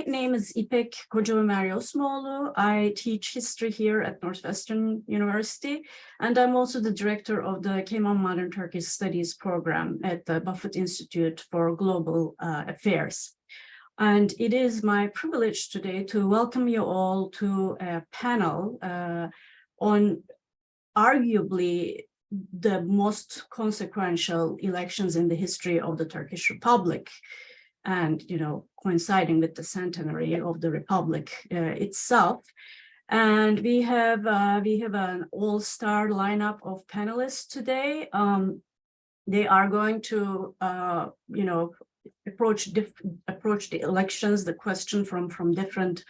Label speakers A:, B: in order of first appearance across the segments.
A: My name is İpek Kocaömer-Osmoğlu. I teach history here at Northwestern University, and I'm also the director of the Keyman Modern Turkish Studies program at the Buffett Institute for Global Affairs. And it is my privilege today to welcome you all to a panel on arguably the most consequential elections in the history of the Turkish Republic, and coinciding with the centenary of the Republic itself. And we have an all-star lineup of panelists today. They are going to approach the elections, the question from different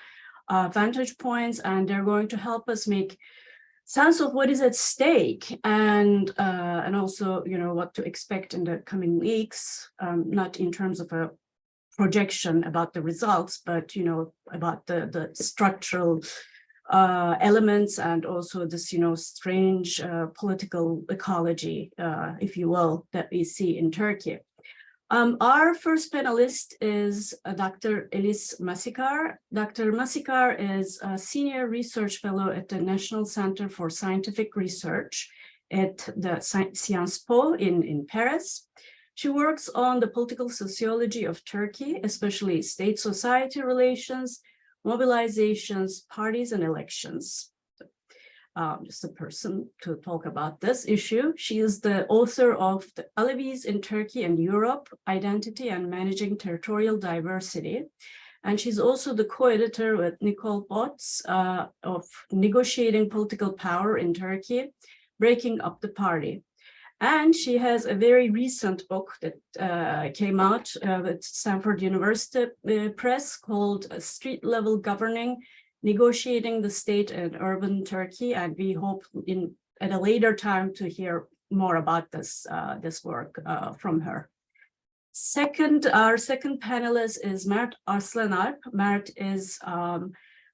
A: vantage points, and they're going to help us make sense of what is at stake, and also what to expect in the coming weeks, not in terms of a projection about the results, but about the structural elements, and also this strange political ecology, if you will, that we see in Turkey. Our first panelist is Dr. Elise Massicard. Dr. Massicard is a senior research fellow at the National Center for Scientific Research at the SciencesPo in Paris. She works on the political sociology of Turkey, especially state-society relations, mobilizations, parties, and elections. Just a person to talk about this issue. She is the author of The Alevis in Turkey and Europe, Identity and Managing Territorial Diversity. And she's also the co-editor with Nicole Potts of Negotiating Political Power in Turkey, Breaking Up the Party. And she has a very recent book that came out with Stanford University Press called Street Level Governing, Negotiating the State and Urban Turkey. And we hope at a later time to hear more about this work from her. Our second panelist is Mert Arslanalp. Mert is,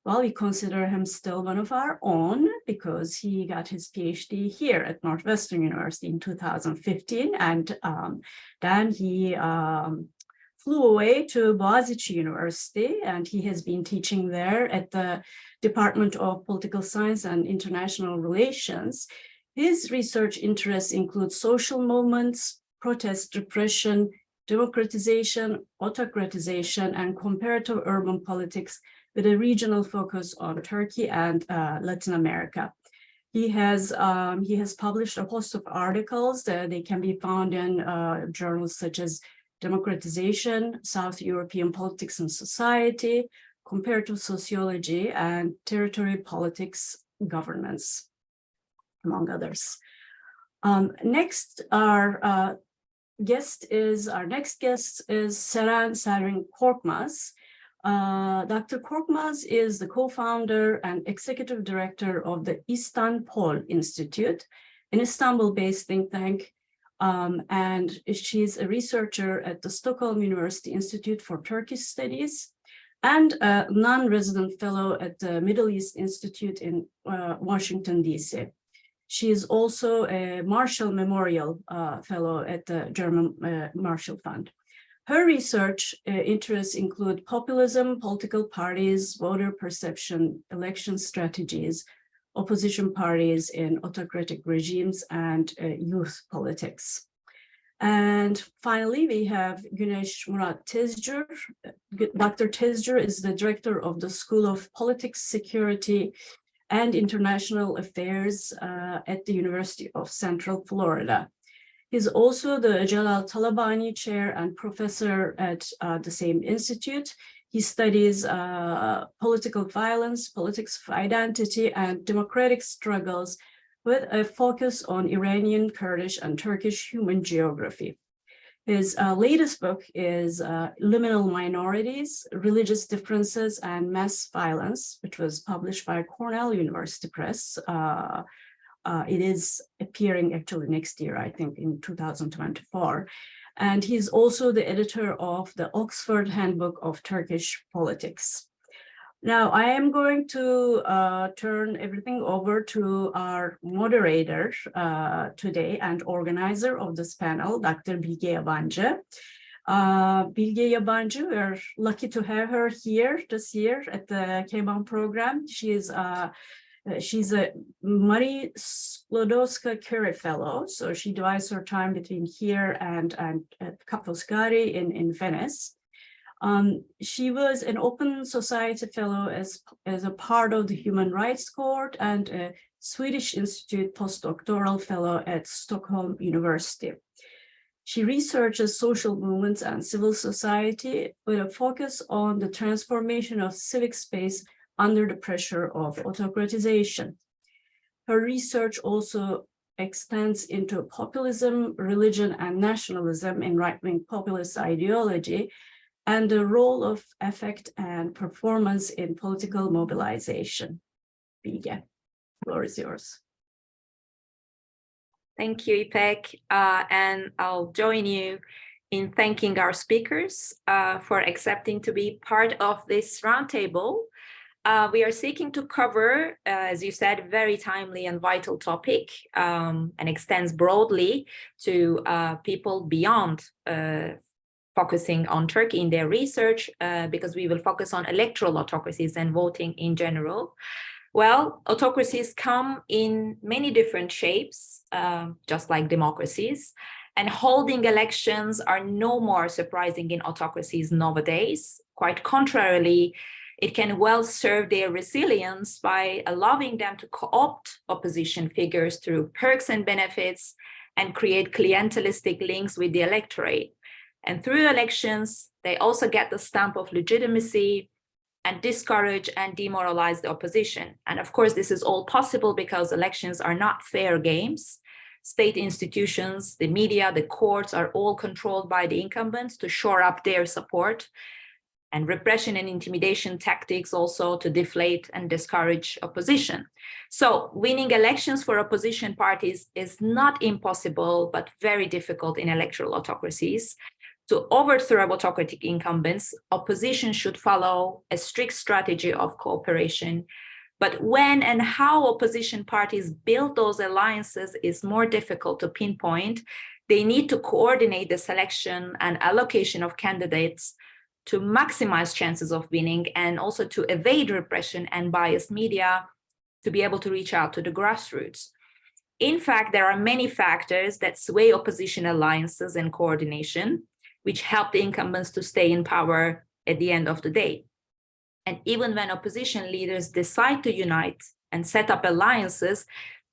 A: we consider him still one of our own because he got his PhD here at Northwestern University in 2015, and then he flew away to Bogazici University, and he has been teaching there at the Department of Political Science and International Relations. His research interests include social movements, protest, repression, democratization, autocratization, and comparative urban politics, with a regional focus on Turkey and Latin America. He has published a host of articles that they can be found in journals such as Democratization, South European Politics and Society, Comparative Sociology, and Territory Politics Governance, among others. Next, our next guest is Seren Korkmaz. Dr. Korkmaz is the co-founder and executive director of the Istanbul Institute, an Istanbul-based think tank, and she's a researcher at the Stockholm University Institute for Turkish Studies and a non-resident fellow at the Middle East Institute in Washington, D.C. She is also a Marshall Memorial Fellow at the German Marshall Fund. Her research interests include populism, political parties, voter perception, election strategies, opposition parties in autocratic regimes, and youth politics. And finally, we have Güneş Murat Tezcür. Dr. Tezcür is the director of the School of Politics, Security, and International Affairs at the University of Central Florida. He's also the Jalal Talabani Chair and Professor at the same institute. He studies political violence, politics of identity, and democratic struggles with a focus on Iranian, Kurdish, and Turkish human geography. His latest book is Liminal Minorities, Religious Differences and Mass Violence, which was published by Cornell University Press. It is appearing actually next year, I think, in 2024. And he's also the editor of the Oxford Handbook of Turkish Politics. Now, I am going to turn everything over to our moderator today and organizer of this panel, Dr. Bilge Yabanci. Bilge Yabanci, we're lucky to have her here this year at the Keyman program. She's a Marie Skłodowska-Curie fellow, so she divides her time between here and at Foscari in Venice. She was an Open Society fellow as a part of the Human Rights Court and a Swedish Institute postdoctoral fellow at Stockholm University. She researches social movements and civil society with a focus on the transformation of civic space under the pressure of autocratization. Her research also extends into populism, religion, and nationalism in right-wing populist ideology, and the role of affect and performance in political mobilization. Bilge, the floor is yours.
B: Thank you, İpek, and I'll join you in thanking our speakers for accepting to be part of this roundtable. We are seeking to cover, as you said, very timely and vital topic, and extends broadly to people beyond focusing on Turkey in their research, because we will focus on electoral autocracies and voting in general. Well, autocracies come in many different shapes, just like democracies, and holding elections are no more surprising in autocracies nowadays. Quite contrarily, it can well serve their resilience by allowing them to co-opt opposition figures through perks and benefits and create clientelistic links with the electorate. And through elections, they also get the stamp of legitimacy and discourage and demoralize the opposition. And of course, this is all possible because elections are not fair games. State institutions, the media, the courts are all controlled by the incumbents to shore up their support, and repression and intimidation tactics also to deflate and discourage opposition. So winning elections for opposition parties is not impossible, but very difficult in electoral autocracies. To overthrow autocratic incumbents, opposition should follow a strict strategy of cooperation. But when and how opposition parties build those alliances is more difficult to pinpoint. They need to coordinate the selection and allocation of candidates to maximize chances of winning, and also to evade repression and biased media to be able to reach out to the grassroots. In fact, there are many factors that sway opposition alliances and coordination, which help the incumbents to stay in power at the end of the day. And even when opposition leaders decide to unite and set up alliances,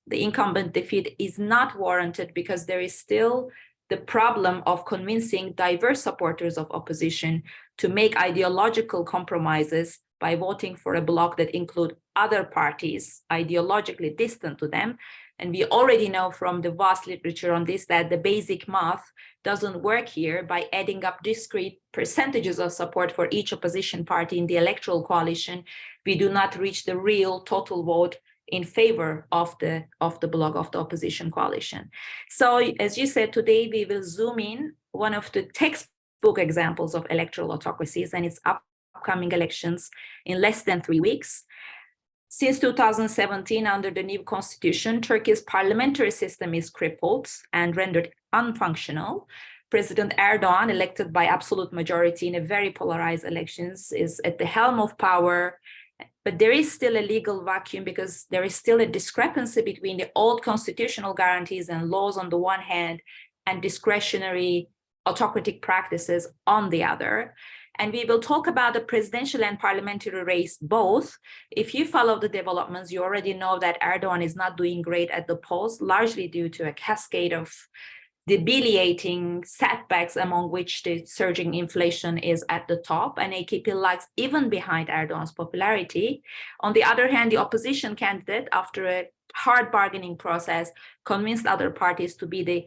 B: the incumbent defeat is not warranted because there is still the problem of convincing diverse supporters of opposition to make ideological compromises by voting for a bloc that include other parties ideologically distant to them. And we already know from the vast literature on this that the basic math doesn't work here. By adding up discrete percentages of support for each opposition party in the electoral coalition, we do not reach the real total vote in favor of the bloc of the opposition coalition. So as you said, today we will zoom in one of the textbook examples of electoral autocracies and its upcoming elections in less than 3 weeks. Since 2017, under the new constitution, Turkey's parliamentary system is crippled and rendered unfunctional. President Erdogan, elected by absolute majority in a very polarized elections, is at the helm of power. But there is still a legal vacuum because there is still a discrepancy between the old constitutional guarantees and laws on the one hand and discretionary autocratic practices on the other. And we will talk about the presidential and parliamentary race both. If you follow the developments, you already know that Erdogan is not doing great at the polls, largely due to a cascade of debilitating setbacks, among which the surging inflation is at the top, and AKP lags even behind Erdogan's popularity. On the other hand, the opposition candidate, after a hard bargaining process, convinced other parties to be the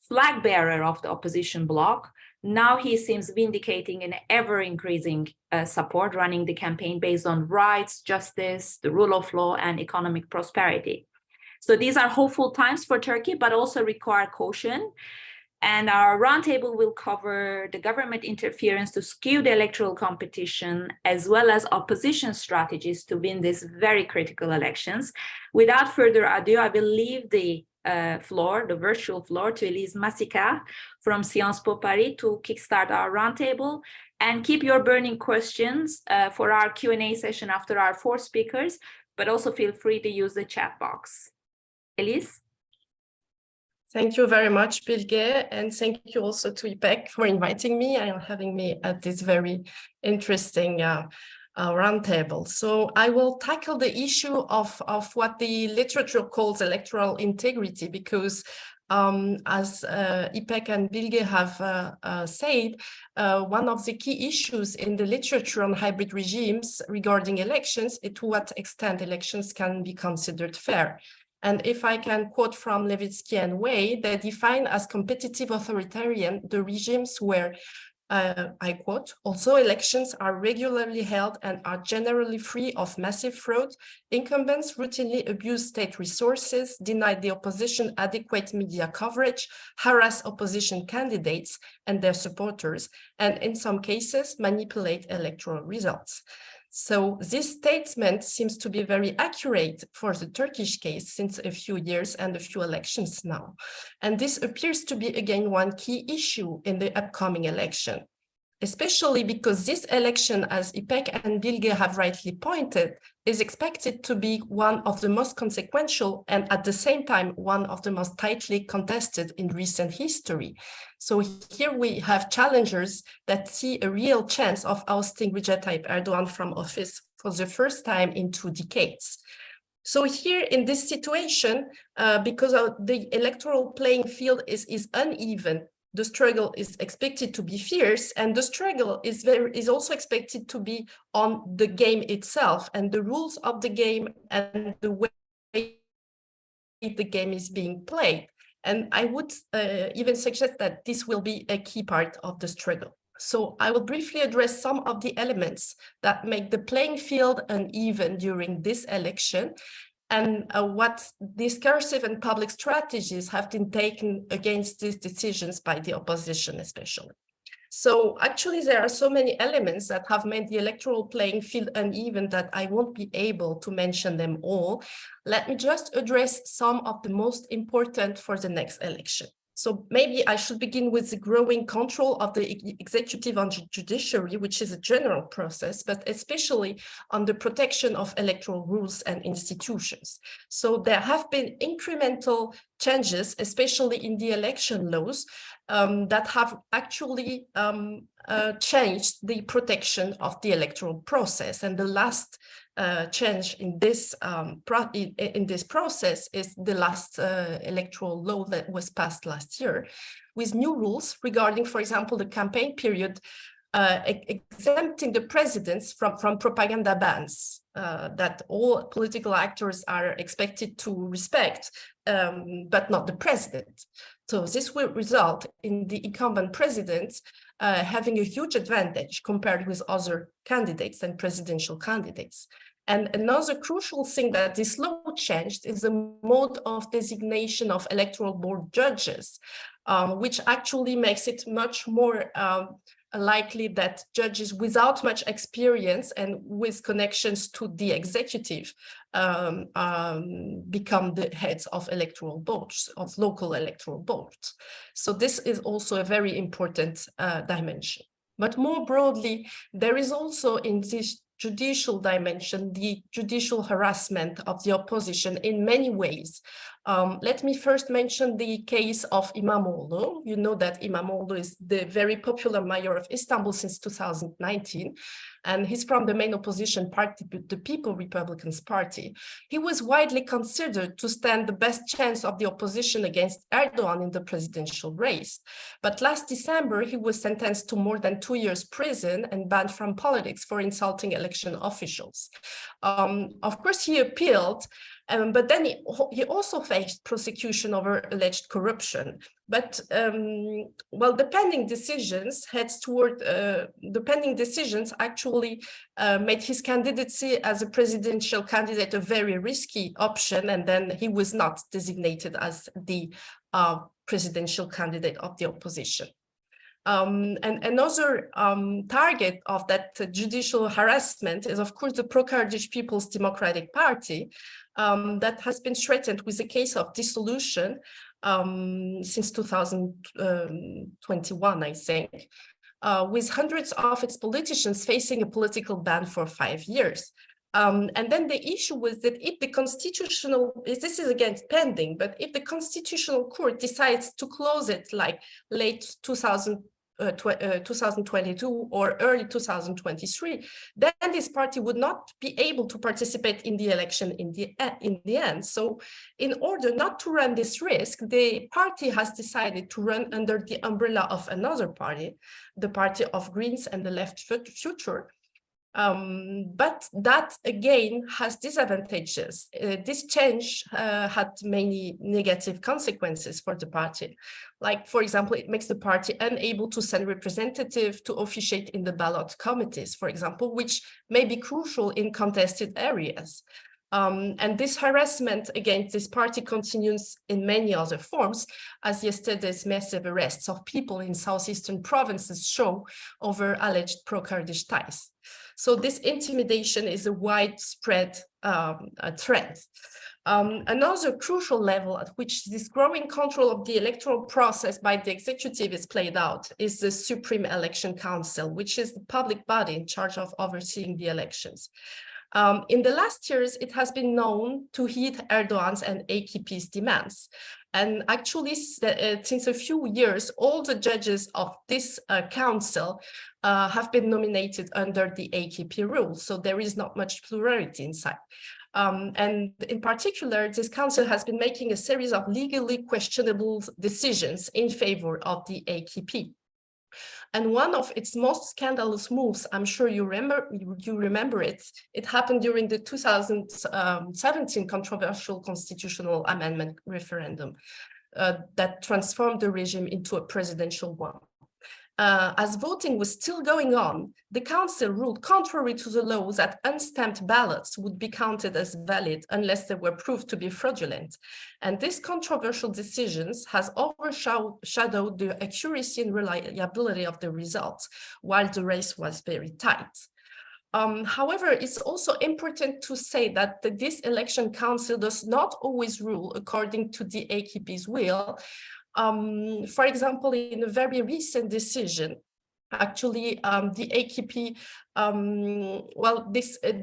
B: flag bearer of the opposition bloc. Now he seems vindicating an ever-increasing support, running the campaign based on rights, justice, the rule of law, and economic prosperity. So these are hopeful times for Turkey, but also require caution. And our roundtable will cover the government interference to skew the electoral competition, as well as opposition strategies to win these very critical elections. Without further ado, I will leave the floor, the virtual floor, to Elise Massicard from SciencesPo Paris to kickstart our roundtable. And keep your burning questions for our Q&A session after our 4 speakers, but also feel free to use the chat box. Elise?
C: Thank you very much, Bilge, and thank you also to IPEC for inviting me and having me at this very interesting roundtable. So I will tackle the issue of what the literature calls electoral integrity, because as IPEC and Bilge have said, one of the key issues in the literature on hybrid regimes regarding elections is to what extent elections can be considered fair. And if I can quote from Levitsky and Way, they define as competitive authoritarian the regimes where, I quote, "although elections are regularly held and are generally free of massive fraud, incumbents routinely abuse state resources, deny the opposition adequate media coverage, harass opposition candidates and their supporters, and in some cases manipulate electoral results." So this statement seems to be very accurate for the Turkish case since a few years and a few elections now. And this appears to be again one key issue in the upcoming election, especially because this election, as IPEC and Bilge have rightly pointed, is expected to be one of the most consequential and at the same time one of the most tightly contested in recent history. So here we have challengers that see a real chance of ousting Recep Tayyip Erdogan from office for the first time in 2 decades. So here in this situation, because the electoral playing field is uneven, the struggle is expected to be fierce, and the struggle is also expected to be on the game itself and the rules of the game and the way the game is being played. And I would even suggest that this will be a key part of the struggle. So I will briefly address some of the elements that make the playing field uneven during this election, and what discursive and public strategies have been taken against these decisions by the opposition especially. So actually there are so many elements that have made the electoral playing field uneven that I won't be able to mention them all. Let me just address some of the most important for the next election. So maybe I should begin with the growing control of the executive and judiciary, which is a general process, but especially on the protection of electoral rules and institutions. So there have been incremental changes, especially in the election laws, that have actually changed the protection of the electoral process. And the last change in this process is the last electoral law that was passed last year, with new rules regarding, for example, the campaign period, exempting the presidents from propaganda bans that all political actors are expected to respect, but not the president. So this will result in the incumbent president having a huge advantage compared with other candidates and presidential candidates. And another crucial thing that this law changed is the mode of designation of electoral board judges, which actually makes it much more likely that judges without much experience and with connections to the executive become the heads of electoral boards, of local electoral boards. So this is also a very important dimension. But more broadly, there is also in this judicial dimension, the judicial harassment of the opposition in many ways. Let me first mention the case of İmamoğlu. You know that İmamoğlu is the very popular mayor of Istanbul since 2019, and he's from the main opposition party, the People Republicans Party. He was widely considered to stand the best chance of the opposition against Erdogan in the presidential race. But last December, he was sentenced to more than 2 years prison and banned from politics for insulting election officials. Of course, he appealed, but then he also faced prosecution over alleged corruption. But well, the pending decisions actually made his candidacy as a presidential candidate a very risky option, and then he was not designated as the presidential candidate of the opposition. And another target of that judicial harassment is, of course, the pro-Kurdish People's Democratic Party that has been threatened with a case of dissolution since 2021, I think, with hundreds of its politicians facing a political ban for 5 years. And then the issue was that if the constitutional, this is again pending, but if the constitutional court decides to close it like late 2022 or early 2023, then this party would not be able to participate in the election in the end. So in order not to run this risk, the party has decided to run under the umbrella of another party, the Party of Greens and the Left Future. But that again has disadvantages. This change had many negative consequences for the party. Like, for example, it makes the party unable to send representatives to officiate in the ballot committees, for example, which may be crucial in contested areas. And this harassment against this party continues in many other forms, as yesterday's massive arrests of people in southeastern provinces show over alleged pro-Kurdish ties. So this intimidation is a widespread trend. Another crucial level at which this growing control of the electoral process by the executive is played out is the Supreme Election Council, which is the public body in charge of overseeing the elections. In the last years, it has been known to heed Erdogan's and AKP's demands. And actually, since a few years, all the judges of this council have been nominated under the AKP rules. So there is not much plurality inside. And in particular, this council has been making a series of legally questionable decisions in favor of the AKP. And one of its most scandalous moves, I'm sure you remember it, it happened during the 2017 controversial constitutional amendment referendum that transformed the regime into a presidential one. As voting was still going on, the council ruled contrary to the law that unstamped ballots would be counted as valid unless they were proved to be fraudulent. And this controversial decisions has overshadowed the accuracy and reliability of the results, while the race was very tight. However, it's also important to say that this election council does not always rule according to the AKP's will. For example, in a very recent decision, actually, the AKP,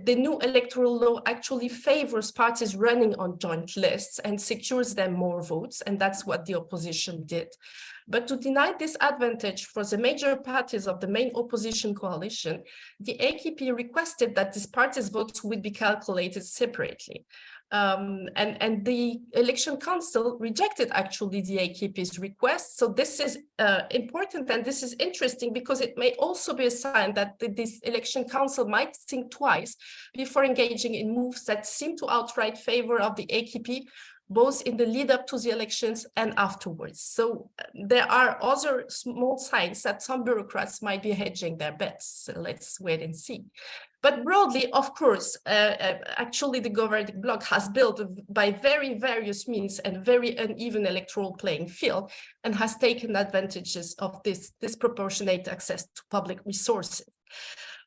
C: the new electoral law actually favors parties running on joint lists and secures them more votes, and that's what the opposition did. But to deny this advantage for the major parties of the main opposition coalition, the AKP requested that these parties' votes would be calculated separately. And the election council rejected actually the AKP's request. So this is important and this is interesting because it may also be a sign that this election council might think twice before engaging in moves that seem to outright favor of the AKP, both in the lead up to the elections and afterwards. So there are other small signs that some bureaucrats might be hedging their bets. So let's wait and see. But broadly, of course, actually the governing bloc has built by very various means and very uneven electoral playing field and has taken advantages of this disproportionate access to public resources.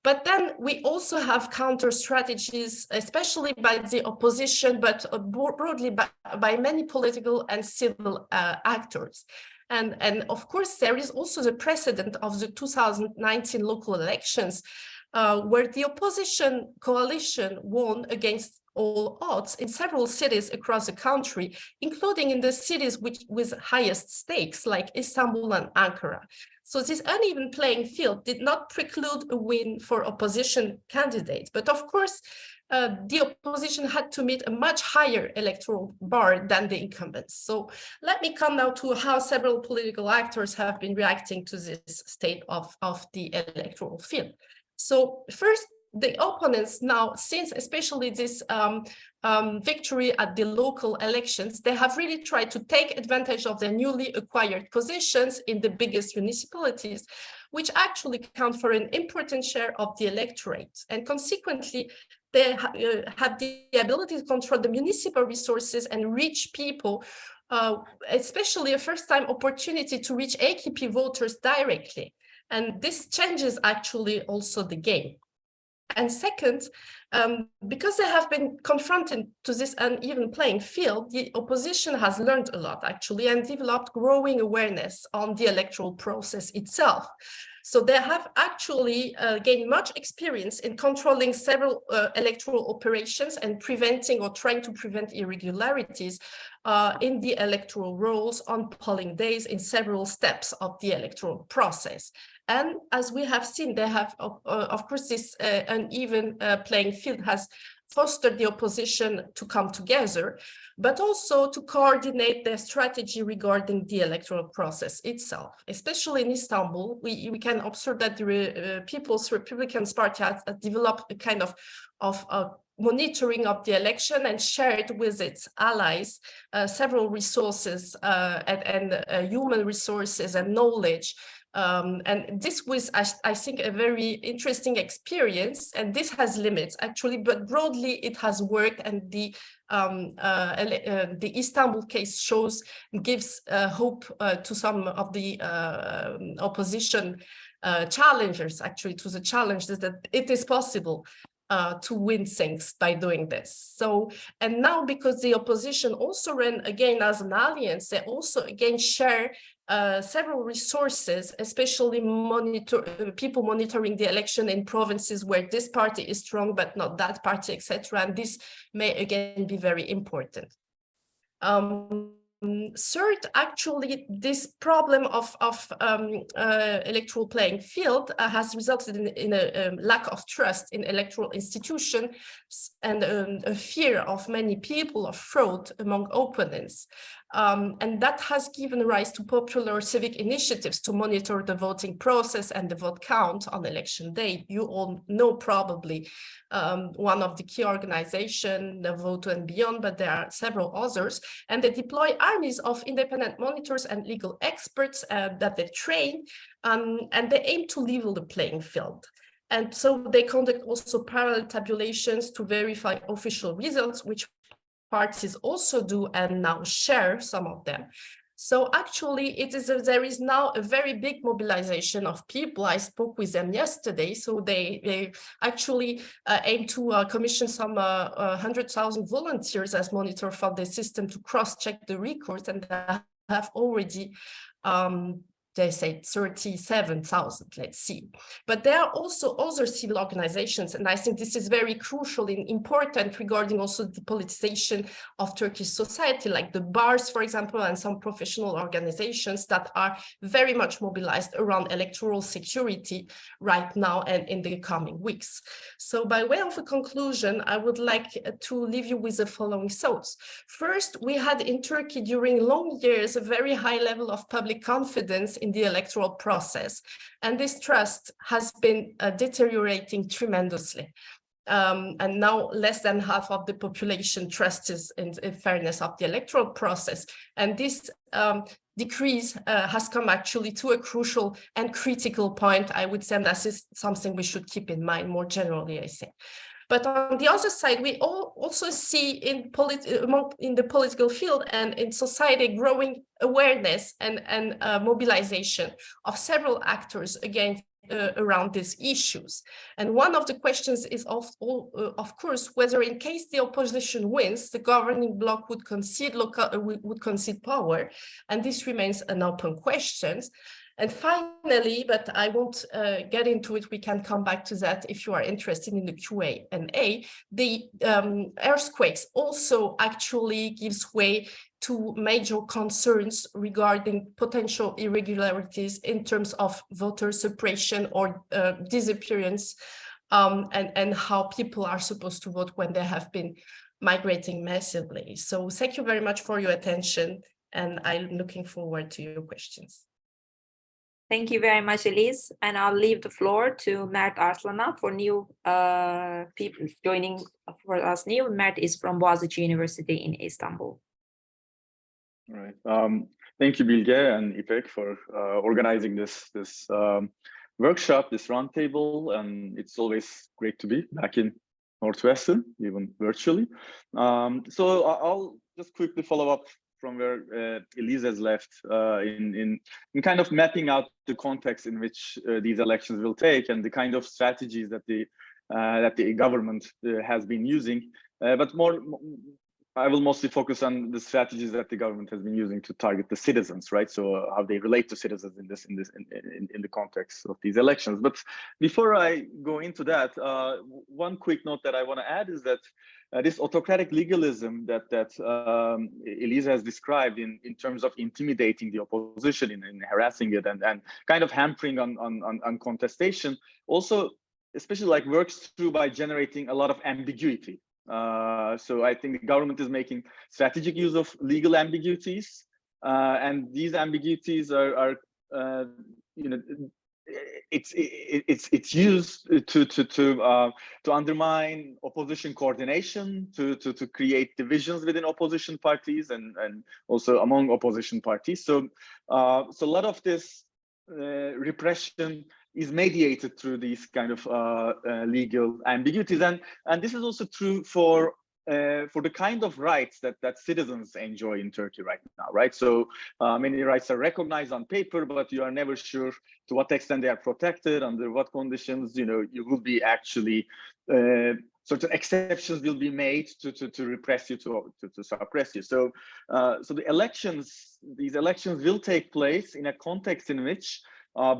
C: But then we also have counter strategies, especially by the opposition, but broadly by many political and civil actors. And of course, there is also the precedent of the 2019 local elections, where the opposition coalition won against all odds in several cities across the country, including in the cities with highest stakes like Istanbul and Ankara. So this uneven playing field did not preclude a win for opposition candidates. But of course, the opposition had to meet a much higher electoral bar than the incumbents. So let me come now to how several political actors have been reacting to this state of the electoral field. So first, the opponents now, since especially this victory at the local elections, they have really tried to take advantage of their newly acquired positions in the biggest municipalities, which actually count for an important share of the electorate. And consequently, they have the ability to control the municipal resources and reach people especially a first-time opportunity to reach AKP voters directly. And this changes actually also the game. And second, because they have been confronted to this uneven playing field, the opposition has learned a lot actually and developed growing awareness on the electoral process itself. So they have actually gained much experience in controlling several electoral operations and preventing or trying to prevent irregularities in the electoral rolls on polling days in several steps of the electoral process. And as we have seen, they have, of course, this uneven playing field has fostered the opposition to come together, but also to coordinate their strategy regarding the electoral process itself. Especially in Istanbul, we can observe that the People's Republican Party has developed a kind of monitoring of the election and shared with its allies several resources and human resources and knowledge. And this was, I think, a very interesting experience, and this has limits actually, but broadly it has worked, and the Istanbul case gives hope to some of the opposition challengers, actually, to the challenges that it is possible to win things by doing this. So, and now because the opposition also ran again as an alliance, they also again share several resources, especially people monitoring the election in provinces where this party is strong, but not that party, etc. And this may again be very important. Third, actually, this problem of electoral playing field has resulted in a lack of trust in electoral institutions and a fear of many people of fraud among opponents. And that has given rise to popular civic initiatives to monitor the voting process and the vote count on election day. You all know probably one of the key organizations, the Vote and Beyond, but there are several others, and they deploy armies of independent monitors and legal experts that they train, and they aim to level the playing field. And so they conduct also parallel tabulations to verify official results, which parties also do and now share some of them. So actually, there is now a very big mobilization of people. I spoke with them yesterday. So they actually aim to commission some 100,000 volunteers as monitor for the system to cross-check the records, and they have already they say 37,000, let's see. But there are also other civil organizations, and I think this is very crucial and important regarding also the politicization of Turkish society, like the bars, for example, and some professional organizations that are very much mobilized around electoral security right now and in the coming weeks. So by way of a conclusion, I would like to leave you with the following thoughts. First, we had in Turkey during long years a very high level of public confidence in the electoral process, and this trust has been deteriorating tremendously. And now less than half of the population trusts in fairness of the electoral process, and this decrease has come actually to a crucial and critical point, I would say, and this is something we should keep in mind more generally, I think. But on the other side, we also see in the political field and in society growing awareness and mobilization of several actors again around these issues. And one of the questions is of course, whether in case the opposition wins, the governing bloc would concede power, and this remains an open question. And finally, but I won't get into it, we can come back to that if you are interested in the Q&A, the earthquakes also actually gives way to major concerns regarding potential irregularities in terms of voter suppression or disappearance, and how people are supposed to vote when they have been migrating massively. So thank you very much for your attention, and I'm looking forward to your questions.
B: Thank you very much, Elise. And I'll leave the floor to Mert Arslanalp for new people joining for us new. Mert is from Bogazici University in Istanbul.
D: All right. Thank you, Bilge and İpek, for organizing this workshop, this roundtable. And it's always great to be back in Northwestern, even virtually. So I'll just quickly follow up from where Elise has left in kind of mapping out the context in which these elections will take and the kind of strategies that the government has been using. But I will mostly focus on the strategies that the government has been using to target the citizens, right? So how they relate to citizens in the context of these elections. But before I go into that, one quick note that I want to add is that this autocratic legalism that Elise has described in terms of intimidating the opposition, in harassing it, and kind of hampering on contestation, also especially like works through by generating a lot of ambiguity. So I think the government is making strategic use of legal ambiguities, and these ambiguities are you know, it's used to undermine opposition coordination, to create divisions within opposition parties and also among opposition parties. So a lot of this repression is mediated through these kind of legal ambiguities, and this is also true for the kind of rights that citizens enjoy in Turkey right now, right? So many rights are recognized on paper, but you are never sure to what extent they are protected, under what conditions, you know, you will be actually certain exceptions will be made to repress you, to suppress you. So so these elections will take place in a context in which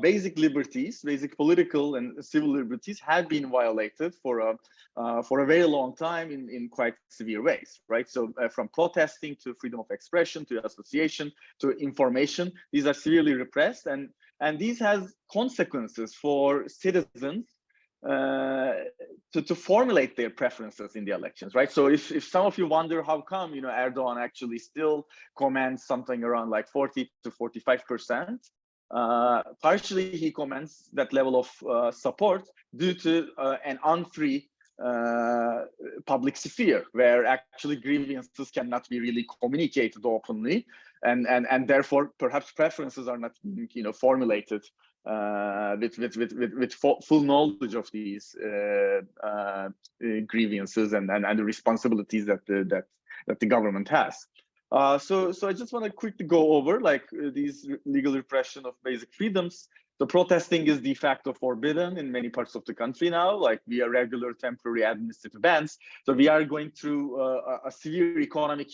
D: basic liberties, basic political and civil liberties have been violated for a very long time in quite severe ways, right? So from protesting to freedom of expression, to association, to information, these are severely repressed, and these has consequences for citizens to formulate their preferences in the elections, right? So if some of you wonder how come, you know, Erdogan actually still commands something around like 40 to 45%, partially he commands that level of support due to an unfree public sphere, where actually grievances cannot be really communicated openly, and therefore perhaps preferences are not, you know, formulated with full knowledge of these grievances and the responsibilities that the government has. So I just want to quickly go over like these legal repression of basic freedoms. The protesting is de facto forbidden in many parts of the country now, like via regular temporary administrative bans. So we are going through a severe economic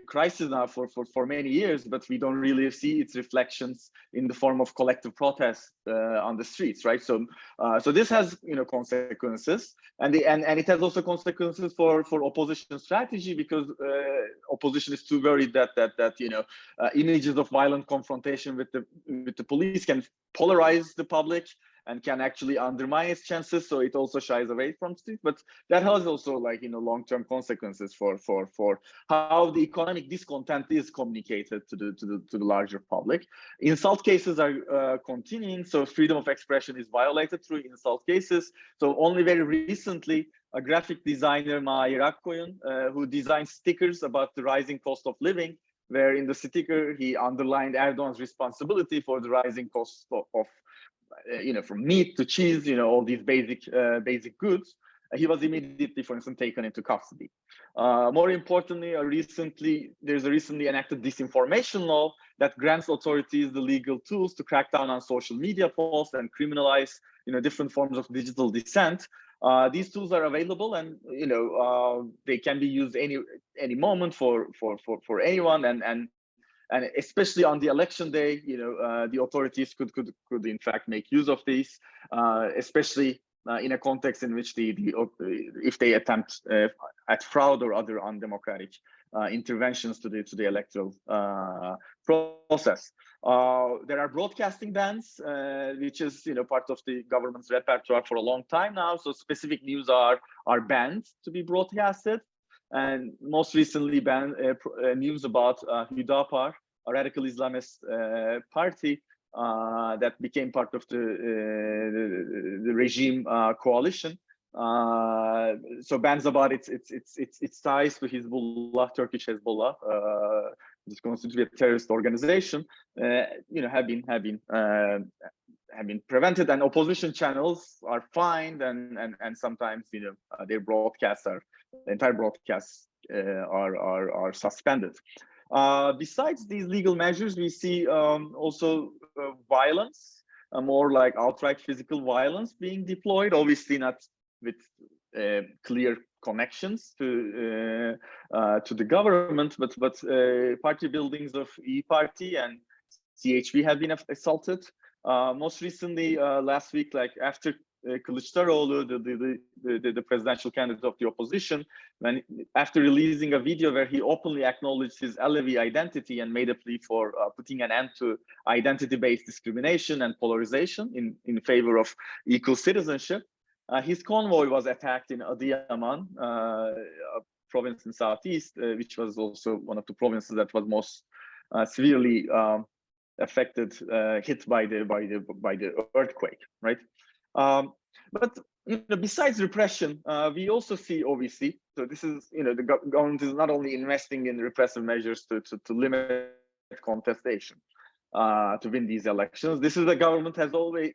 D: crisis now for many years, but we don't really see its reflections in the form of collective protests on the streets, right? So so this has, you know, consequences, and it has also consequences for opposition strategy, because opposition is too worried that you know, images of violent confrontation with the police can polarize the public and can actually undermine its chances, so it also shies away from streets. But that has also, like, you know, long-term consequences for how the economic discontent is communicated to the larger public. Insult cases are continuing, so freedom of expression is violated through insult cases. So only very recently, a graphic designer, Mahir Akkoyun, who designed stickers about the rising cost of living, where in the sticker he underlined Erdogan's responsibility for the rising cost of you know, from meat to cheese, you know, all these basic goods. He was immediately, for instance, taken into custody. More importantly, there's a recently enacted disinformation law that grants authorities the legal tools to crack down on social media posts and criminalize, you know, different forms of digital dissent. These tools are available, and you know, they can be used any moment for anyone, and especially on the election day, you know, the authorities could in fact make use of these, especially in a context in which if they attempt at fraud or other undemocratic interventions to the electoral process. There are broadcasting bans, which is, you know, part of the government's repertoire for a long time now. So specific news are banned to be broadcasted. And most recently, news about Hüdapar, a radical Islamist party that became part of the regime coalition. So bans about its ties to Hezbollah, Turkish Hezbollah, which constitutes a terrorist organization, you know, have been prevented, and opposition channels are fined, and sometimes, you know, their broadcasts the entire broadcasts are suspended. Besides these legal measures, we see also violence, more like outright physical violence being deployed, obviously not with clear connections to the government, but party buildings of E-Party and CHP have been assaulted. Most recently, last week, like after Kılıçdaroğlu, the presidential candidate of the opposition, after releasing a video where he openly acknowledged his Alevi identity and made a plea for putting an end to identity-based discrimination and polarization in favor of equal citizenship, his convoy was attacked in Adıyaman, a province in southeast, which was also one of the provinces that was most severely affected, hit by the earthquake, right? But besides repression, we also see, obviously, so this is, the government is not only investing in repressive measures to limit contestation, to win these elections. This is the government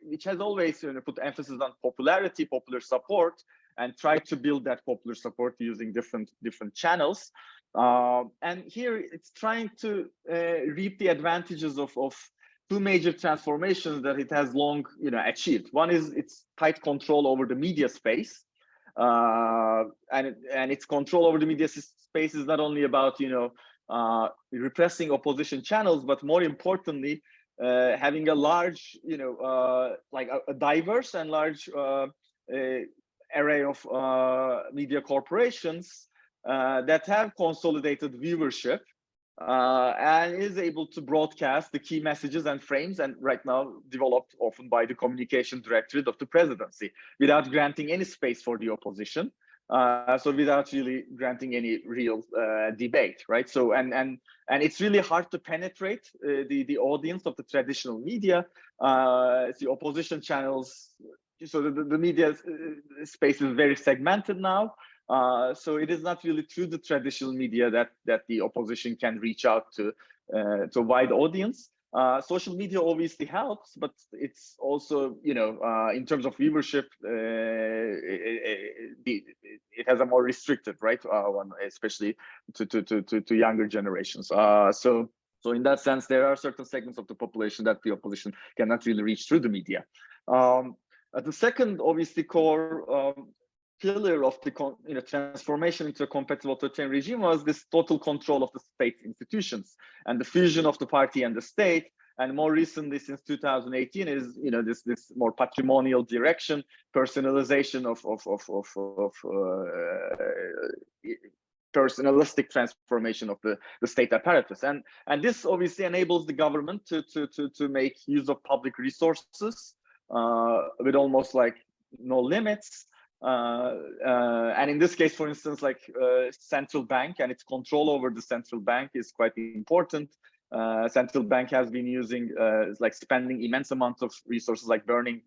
D: which has always put emphasis on popularity, popular support, and tried to build that popular support using different channels. And here it's trying to reap the advantages of two major transformations that it has long achieved. One is its tight control over the media space, and its control over the media space is not only about repressing opposition channels, but more importantly, having a large, like a diverse and large array of media corporations that have consolidated viewership and is able to broadcast the key messages and frames, and right now developed often by the communication directorate of the presidency, without granting any space for the opposition. So without really granting any real debate, right? So and it's really hard to penetrate the audience of the traditional media, the opposition channels. So the media space is very segmented now. So it is not really through the traditional media that the opposition can reach out to a wide audience. Social media obviously helps, but it's also, in terms of viewership, it has a more restricted, right, one, especially to younger generations. So in that sense, there are certain segments of the population that the opposition cannot really reach through the media. The second, obviously, core pillar of the transformation into a competitive authoritarian regime was this total control of the state institutions and the fusion of the party and the state. And more recently, since 2018, is this more patrimonial direction, personalization of personalistic transformation of the state apparatus, and this obviously enables the government to make use of public resources with almost like no limits. And in this case, for instance, like central bank and its control over the central bank is quite important. Central bank has been using like spending immense amounts of resources, like burning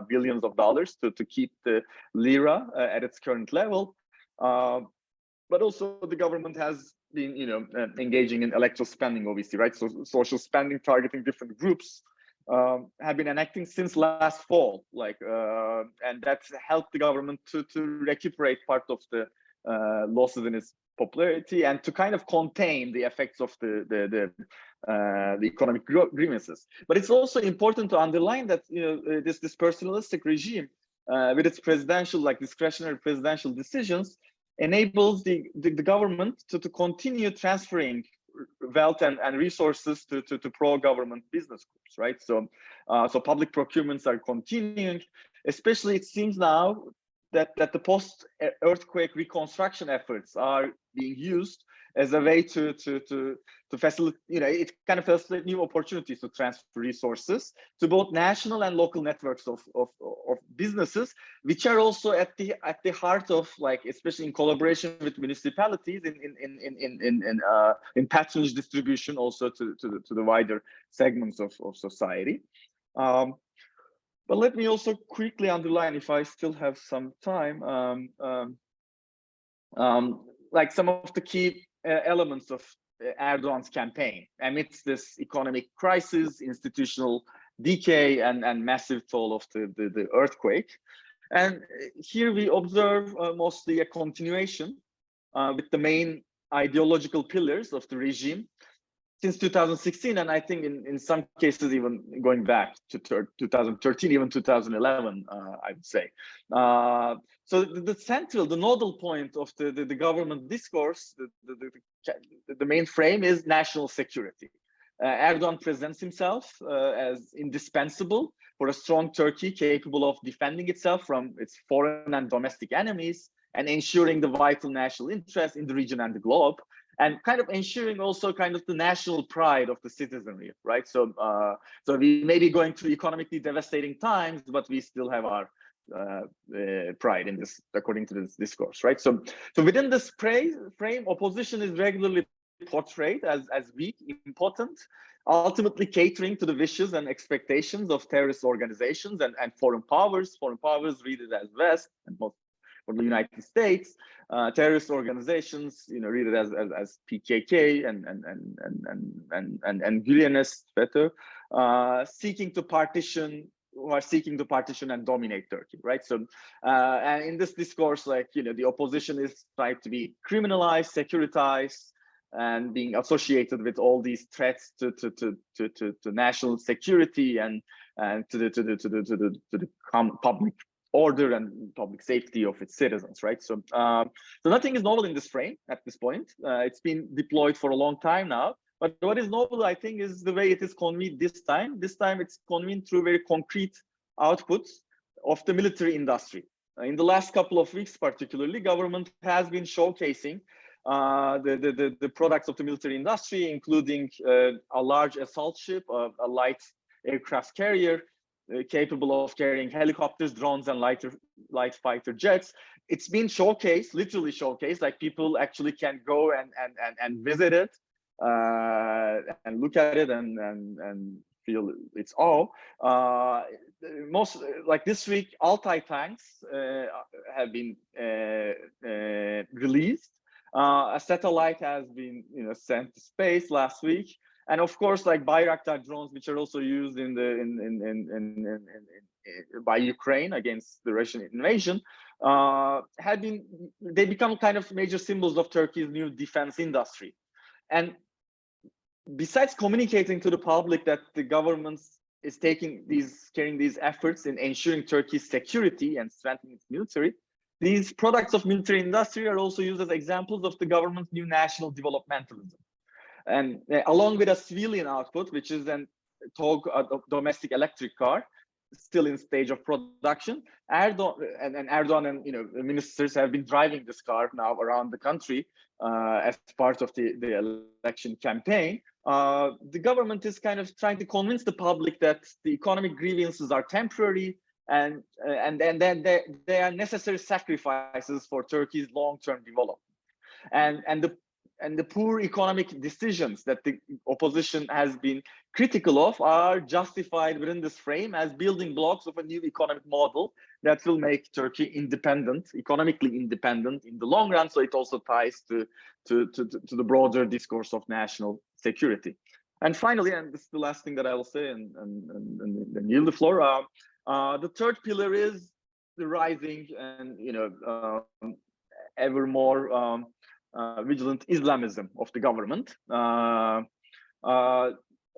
D: billions of dollars to keep the lira at its current level. But also the government has been engaging in electoral spending, obviously, right? So social spending targeting different groups have been enacting since last fall, like, and that's helped the government to recuperate part of the losses in its popularity and to kind of contain the effects of the economic grievances. But it's also important to underline that this personalistic regime with its presidential, like discretionary presidential decisions, enables the government to continue transferring wealth and resources to pro-government business groups, right? So so public procurements are continuing, especially it seems now that the post-earthquake reconstruction efforts are being used as a way to facilitate, it kind of facilitate new opportunities to transfer resources to both national and local networks of businesses, which are also at the heart of, like, especially in collaboration with municipalities in patronage distribution also to the wider segments of society. But let me also quickly underline, if I still have some time, like some of the key elements of Erdogan's campaign amidst this economic crisis, institutional decay, and massive toll of the earthquake. And here we observe mostly a continuation with the main ideological pillars of the regime since 2016, and I think in some cases even going back to 2013, even 2011, I would say. So the nodal point of the government discourse, the main frame is national security. Erdogan presents himself as indispensable for a strong Turkey capable of defending itself from its foreign and domestic enemies and ensuring the vital national interest in the region and the globe, and kind of ensuring also kind of the national pride of the citizenry, right? So, so we may be going through economically devastating times, but we still have our pride in this, according to this discourse, right? So within this frame, opposition is regularly portrayed as weak, impotent, ultimately catering to the wishes and expectations of terrorist organizations and foreign powers. Foreign powers read it as West and most for the United States. Terrorist organizations, read it as PKK and Güneş better, seeking to partition and dominate Turkey, right? So, and in this discourse, like the opposition is trying to be criminalized, securitized, and being associated with all these threats to national security and to the public order and public safety of its citizens, right? So, so nothing is novel in this frame at this point. It's been deployed for a long time now. But what is novel, I think, is the way it is convened this time. This time, it's convened through very concrete outputs of the military industry. In the last couple of weeks, particularly, government has been showcasing the products of the military industry, including a large assault ship, a light aircraft carrier, capable of carrying helicopters, drones, and light fighter jets. It's been showcased, literally showcased, like people actually can go and visit it and look at it and feel its awe. Most like this week, Altay tanks have been released. A satellite has been sent to space last week. And of course, like Bayraktar drones, which are also used by Ukraine against the Russian invasion, they become kind of major symbols of Turkey's new defense industry. And besides communicating to the public that the government is carrying these efforts in ensuring Turkey's security and strengthening its military, these products of military industry are also used as examples of the government's new national developmentalism. And along with a civilian output, which is a domestic electric car, still in stage of production, Erdogan and ministers have been driving this car now around the country as part of the election campaign. The government is kind of trying to convince the public that the economic grievances are temporary and then they are necessary sacrifices for Turkey's long-term development. And the poor economic decisions that the opposition has been critical of are justified within this frame as building blocks of a new economic model that will make Turkey independent, economically independent in the long run. So it also ties to the broader discourse of national security. And finally, and this is the last thing that I will say, and then yield the floor. The third pillar is the rising and ever more vigilant Islamism of the government.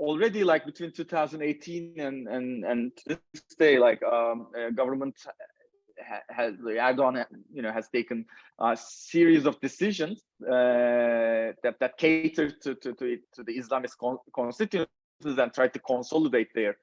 D: Already, like between 2018 and to this day, like government Erdogan, has taken a series of decisions that cater to the Islamist constituencies and try to consolidate their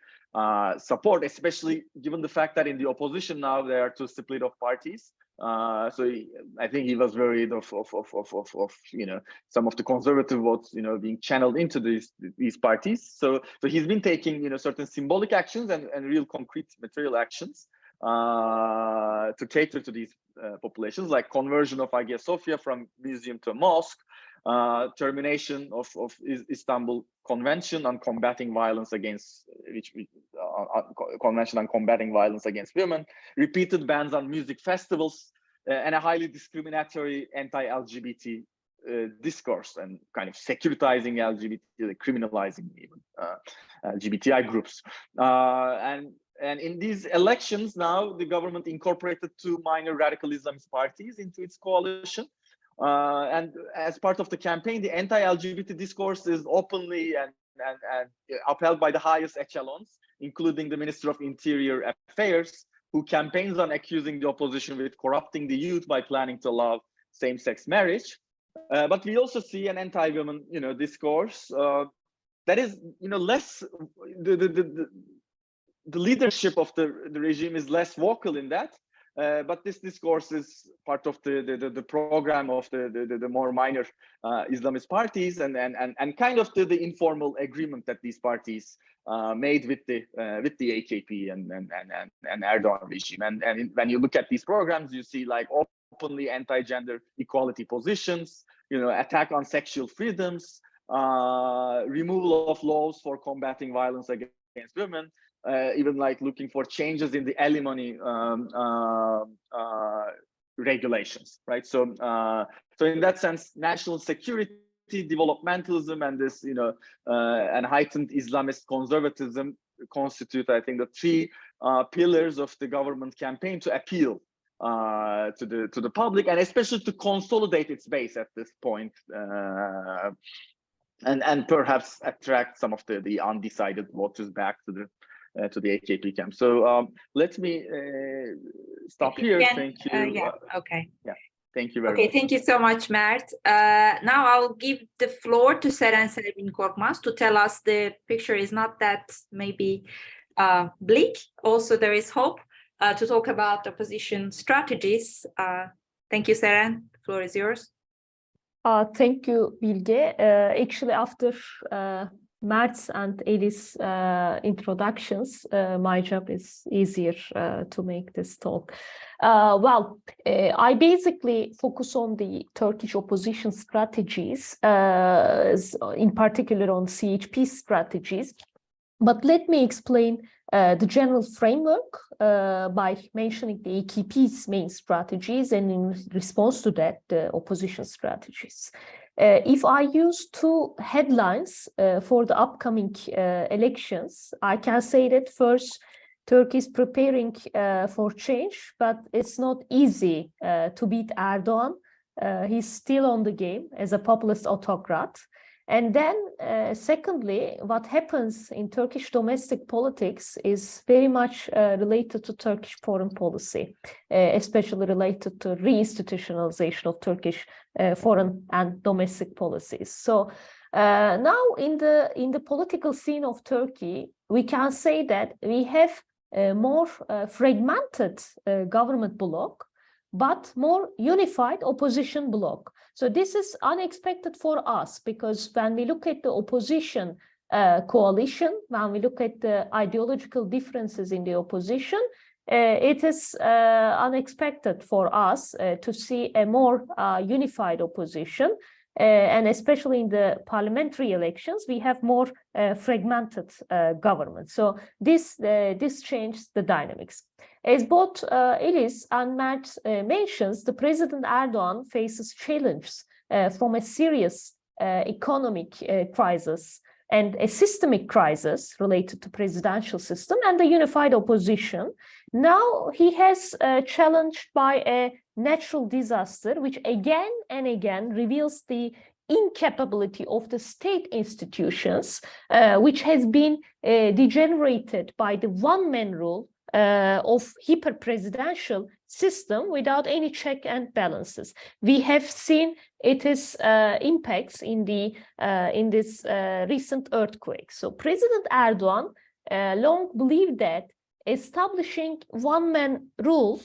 D: support, especially given the fact that in the opposition now there are two split of parties. So I think he was worried of some of the conservative votes being channeled into these parties. So he's been taking certain symbolic actions and real concrete material actions to cater to these populations, like conversion of Hagia Sophia from museum to mosque, termination of Istanbul Convention on combating violence against women, repeated bans on music festivals, and a highly discriminatory anti-LGBT discourse and kind of securitizing LGBT, criminalizing even LGBTI groups. And in these elections now, the government incorporated two minor radical Islamist parties into its coalition. And as part of the campaign, the anti-LGBT discourse is openly and upheld by the highest echelons, including the Minister of Interior Affairs, who campaigns on accusing the opposition with corrupting the youth by planning to allow same-sex marriage. But we also see an anti-women, discourse that is, less. The leadership of the regime is less vocal in that. But this discourse is part of the program of the more minor Islamist parties and kind of the informal agreement that these parties made with the AKP and Erdogan regime. And when you look at these programs, you see like openly anti-gender equality positions, attack on sexual freedoms, removal of laws for combating violence against women. Even like looking for changes in the alimony regulations, right? So in that sense, national security, developmentalism, and this, and heightened Islamist conservatism constitute, I think, the three pillars of the government campaign to appeal to the public, and especially to consolidate its base at this point, and perhaps attract some of the undecided voters back to the AKP camp. So let me stop here. Thank you.
B: Yeah. Okay.
D: Yeah. Thank you very much.
B: Okay. Thank you so much, Mert. Now I'll give the floor to Seren Selvin Korkmaz to tell us the picture is not that maybe bleak. Also, there is hope to talk about opposition strategies. Thank you, Seren. The floor is yours.
E: Thank you, Bilge. Actually, after Mert's and Elise introductions, my job is easier to make this talk. I basically focus on the Turkish opposition strategies, in particular on CHP strategies. But let me explain the general framework by mentioning the AKP's main strategies, and in response to that, the opposition strategies. If I use two headlines for the upcoming elections, I can say that first, Turkey is preparing for change, but it's not easy to beat Erdogan. He's still on the game as a populist autocrat. And then, secondly, what happens in Turkish domestic politics is very much related to Turkish foreign policy, especially related to reinstitutionalization of Turkish foreign and domestic policies. So now in the political scene of Turkey, we can say that we have a more fragmented government bloc, but more unified opposition bloc. So this is unexpected for us, because when we look at the opposition coalition, when we look at the ideological differences in the opposition, it is unexpected for us to see a more unified opposition. And especially in the parliamentary elections, we have more fragmented government. So this changed the dynamics. As both Elise and Mert mentions, the President Erdogan faces challenges from a serious economic crisis and a systemic crisis related to presidential system and the unified opposition. Now he has challenged by a natural disaster, which again and again reveals the incapability of the state institutions, which has been degenerated by the one-man rule of hyper-presidential system without any check and balances. We have seen its impacts in this recent earthquake. So President Erdogan long believed that establishing one-man rule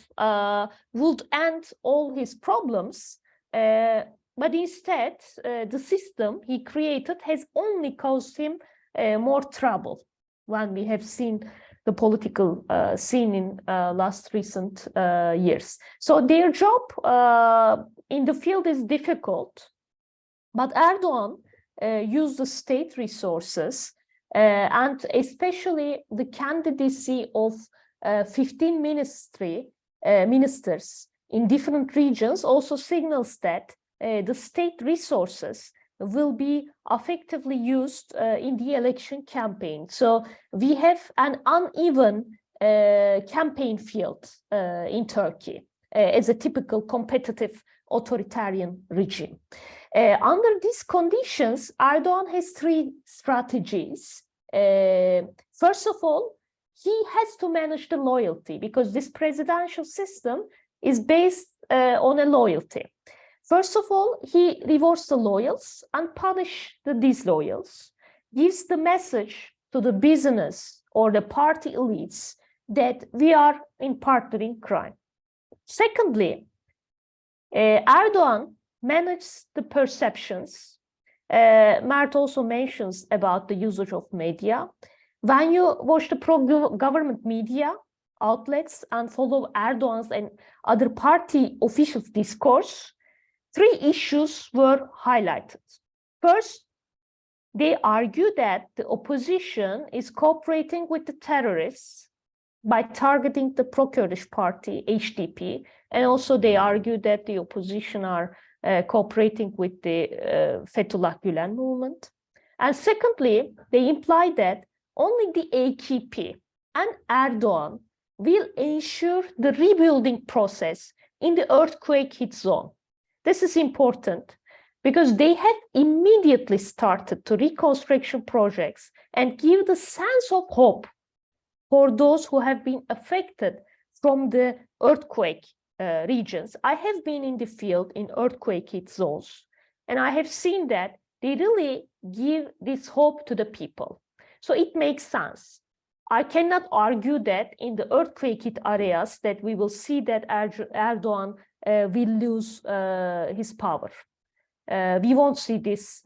E: would end all his problems, but instead the system he created has only caused him more trouble, when we have seen the political scene in last recent years. So their job in the field is difficult, but Erdogan used the state resources and especially the candidacy of 15 ministers in different regions also signals that the state resources will be effectively used in the election campaign. So we have an uneven campaign field in Turkey. as a typical competitive authoritarian regime. Under these conditions, Erdogan has three strategies. First of all, he has to manage the loyalty because this presidential system is based on a loyalty. First of all, he rewards the loyals and punishes the disloyals, gives the message to the business or the party elites that we are in partnering crime. Secondly, Erdogan manages the perceptions. Mert also mentions about the usage of media. When you watch the pro-government media outlets and follow Erdogan's and other party officials' discourse, three issues were highlighted. First, they argue that the opposition is cooperating with the terrorists by targeting the pro-Kurdish party, HDP, and also they argue that the opposition are cooperating with the Fethullah Gülen movement. And secondly, they imply that only the AKP and Erdogan will ensure the rebuilding process in the earthquake-hit zone. This is important because they have immediately started to reconstruction projects and give the sense of hope for those who have been affected from the earthquake regions. I have been in the field in earthquake-hit zones, and I have seen that they really give this hope to the people. So it makes sense. I cannot argue that in the earthquake-hit areas that we will see that Erdogan will lose his power. We won't see this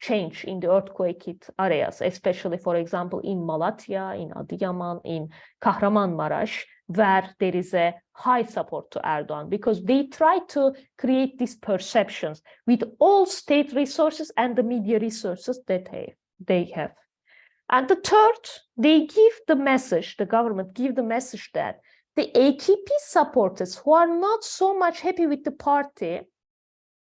E: change in the earthquake-hit areas, especially, for example, in Malatya, in Adıyaman, in Kahramanmaraş, where there is a high support to Erdogan, because they try to create these perceptions with all state resources and the media resources that they have. And the third, they give the message, the government give the message that the AKP supporters who are not so much happy with the party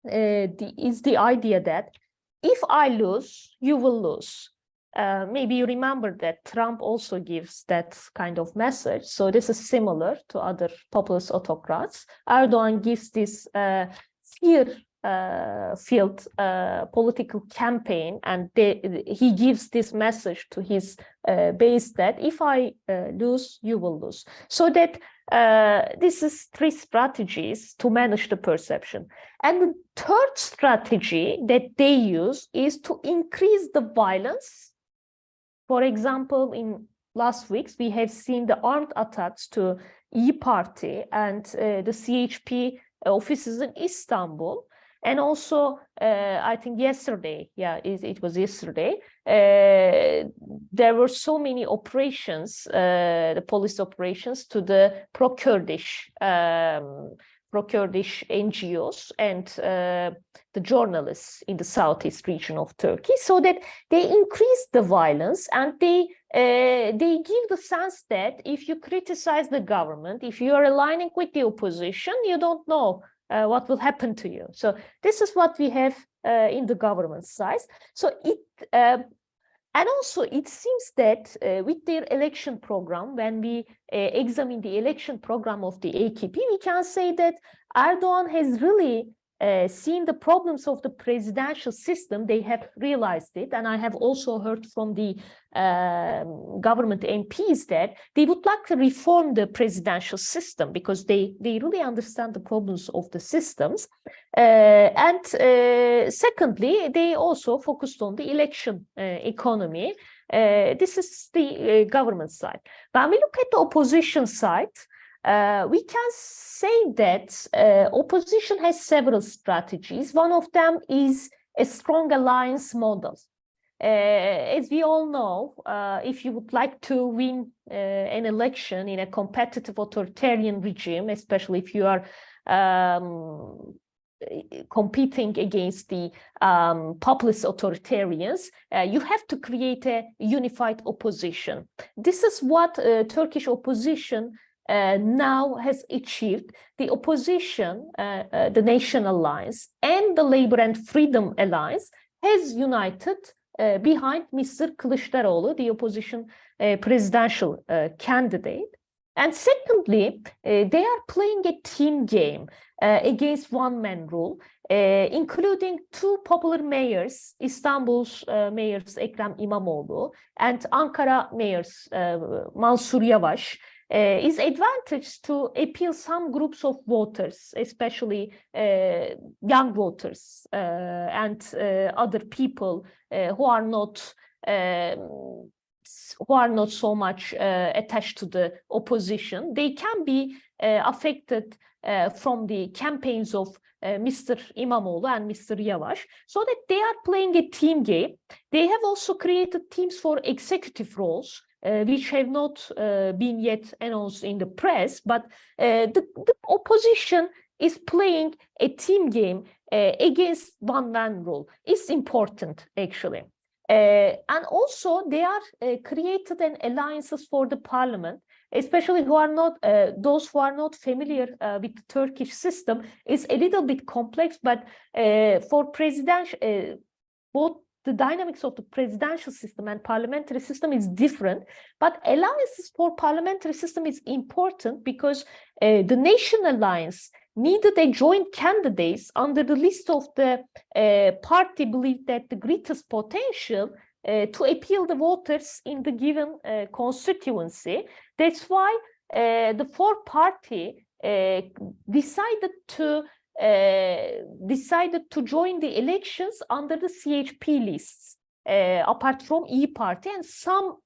E: is the idea that if I lose, you will lose. Maybe you remember that Trump also gives that kind of message. So this is similar to other populist autocrats. Erdogan gives this fear-filled political campaign, and he gives this message to his base that if I lose, you will lose. So that this is three strategies to manage the perception. And the third strategy that they use is to increase the violence. For example, in last weeks, we have seen the armed attacks to İYİ Party and the CHP offices in Istanbul. And also, I think yesterday, it was yesterday, there were so many operations, the police operations to the pro-Kurdish NGOs and the journalists in the southeast region of Turkey, so that they increase the violence and they give the sense that if you criticize the government, if you are aligning with the opposition, you don't know what will happen to you. So this is what we have in the government side. So and also it seems that with their election program, when we examine the election program of the AKP, we can say that Erdogan has really seen the problems of the presidential system. They have realized it, and I have also heard from the government MPs that they would like to reform the presidential system because they really understand the problems of the systems. And secondly, they also focused on the election economy. This is the government side. When we look at the opposition side, we can say that opposition has several strategies. One of them is a strong alliance model. As we all know, if you would like to win an election in a competitive authoritarian regime, especially if you are competing against the populist authoritarians, you have to create a unified opposition. This is what Turkish opposition now has achieved. The opposition, the Nation Alliance and the Labor and Freedom Alliance has united behind Mr. Kılıçdaroğlu, the opposition presidential candidate. And secondly, they are playing a team game against one-man rule, including two popular mayors, Istanbul's mayors Ekrem İmamoğlu and Ankara mayors Mansur Yavaş, is advantage to appeal some groups of voters, especially young voters and other people who are not so much attached to the opposition. They can be affected from the campaigns of Mr. İmamoğlu and Mr. Yavaş, so that they are playing a team game. They have also created teams for executive roles, which have not been yet announced in the press, but the opposition is playing a team game against one-man rule. It's important, actually. And also they are created an alliances for the parliament, especially who are not those who are not familiar with the Turkish system. Is a little bit complex, but for presidential, both the dynamics of the presidential system and parliamentary system is different. But alliances for parliamentary system is important because the Nation Alliance needed a joint candidates under the list of the party believed that the greatest potential to appeal the voters in the given constituency. That's why the four party decided to join the elections under the CHP lists, apart from E Party, and some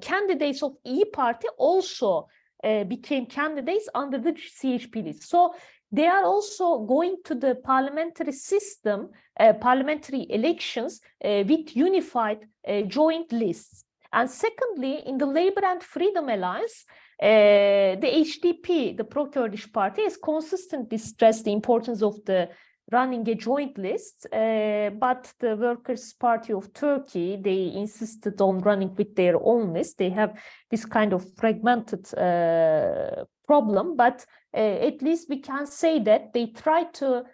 E: candidates of E Party also became candidates under the CHP list. So they are also going to the parliamentary system, parliamentary elections with unified joint lists. And secondly, in the Labour and Freedom Alliance, the HDP, the pro-Kurdish party, has consistently stressed the importance of the running a joint list, but the Workers' Party of Turkey, they insisted on running with their own list. They have this kind of fragmented problem, but at least we can say that they try to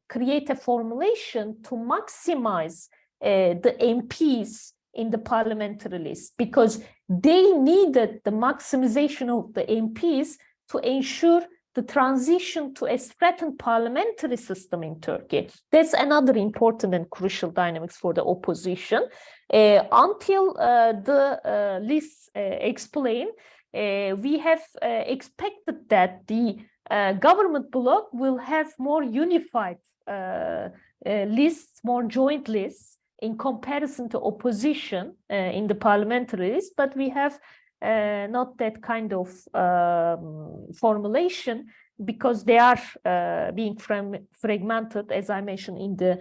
E: create a formulation to maximize the MPs in the parliamentary list, because they needed the maximization of the MPs to ensure the transition to a strengthened parliamentary system in Turkey. That's another important and crucial dynamics for the opposition. Until the lists explain, we have expected that the government bloc will have more unified lists, more joint lists in comparison to opposition in the parliamentary list, but we have not that kind of formulation because they are being fragmented, as I mentioned in the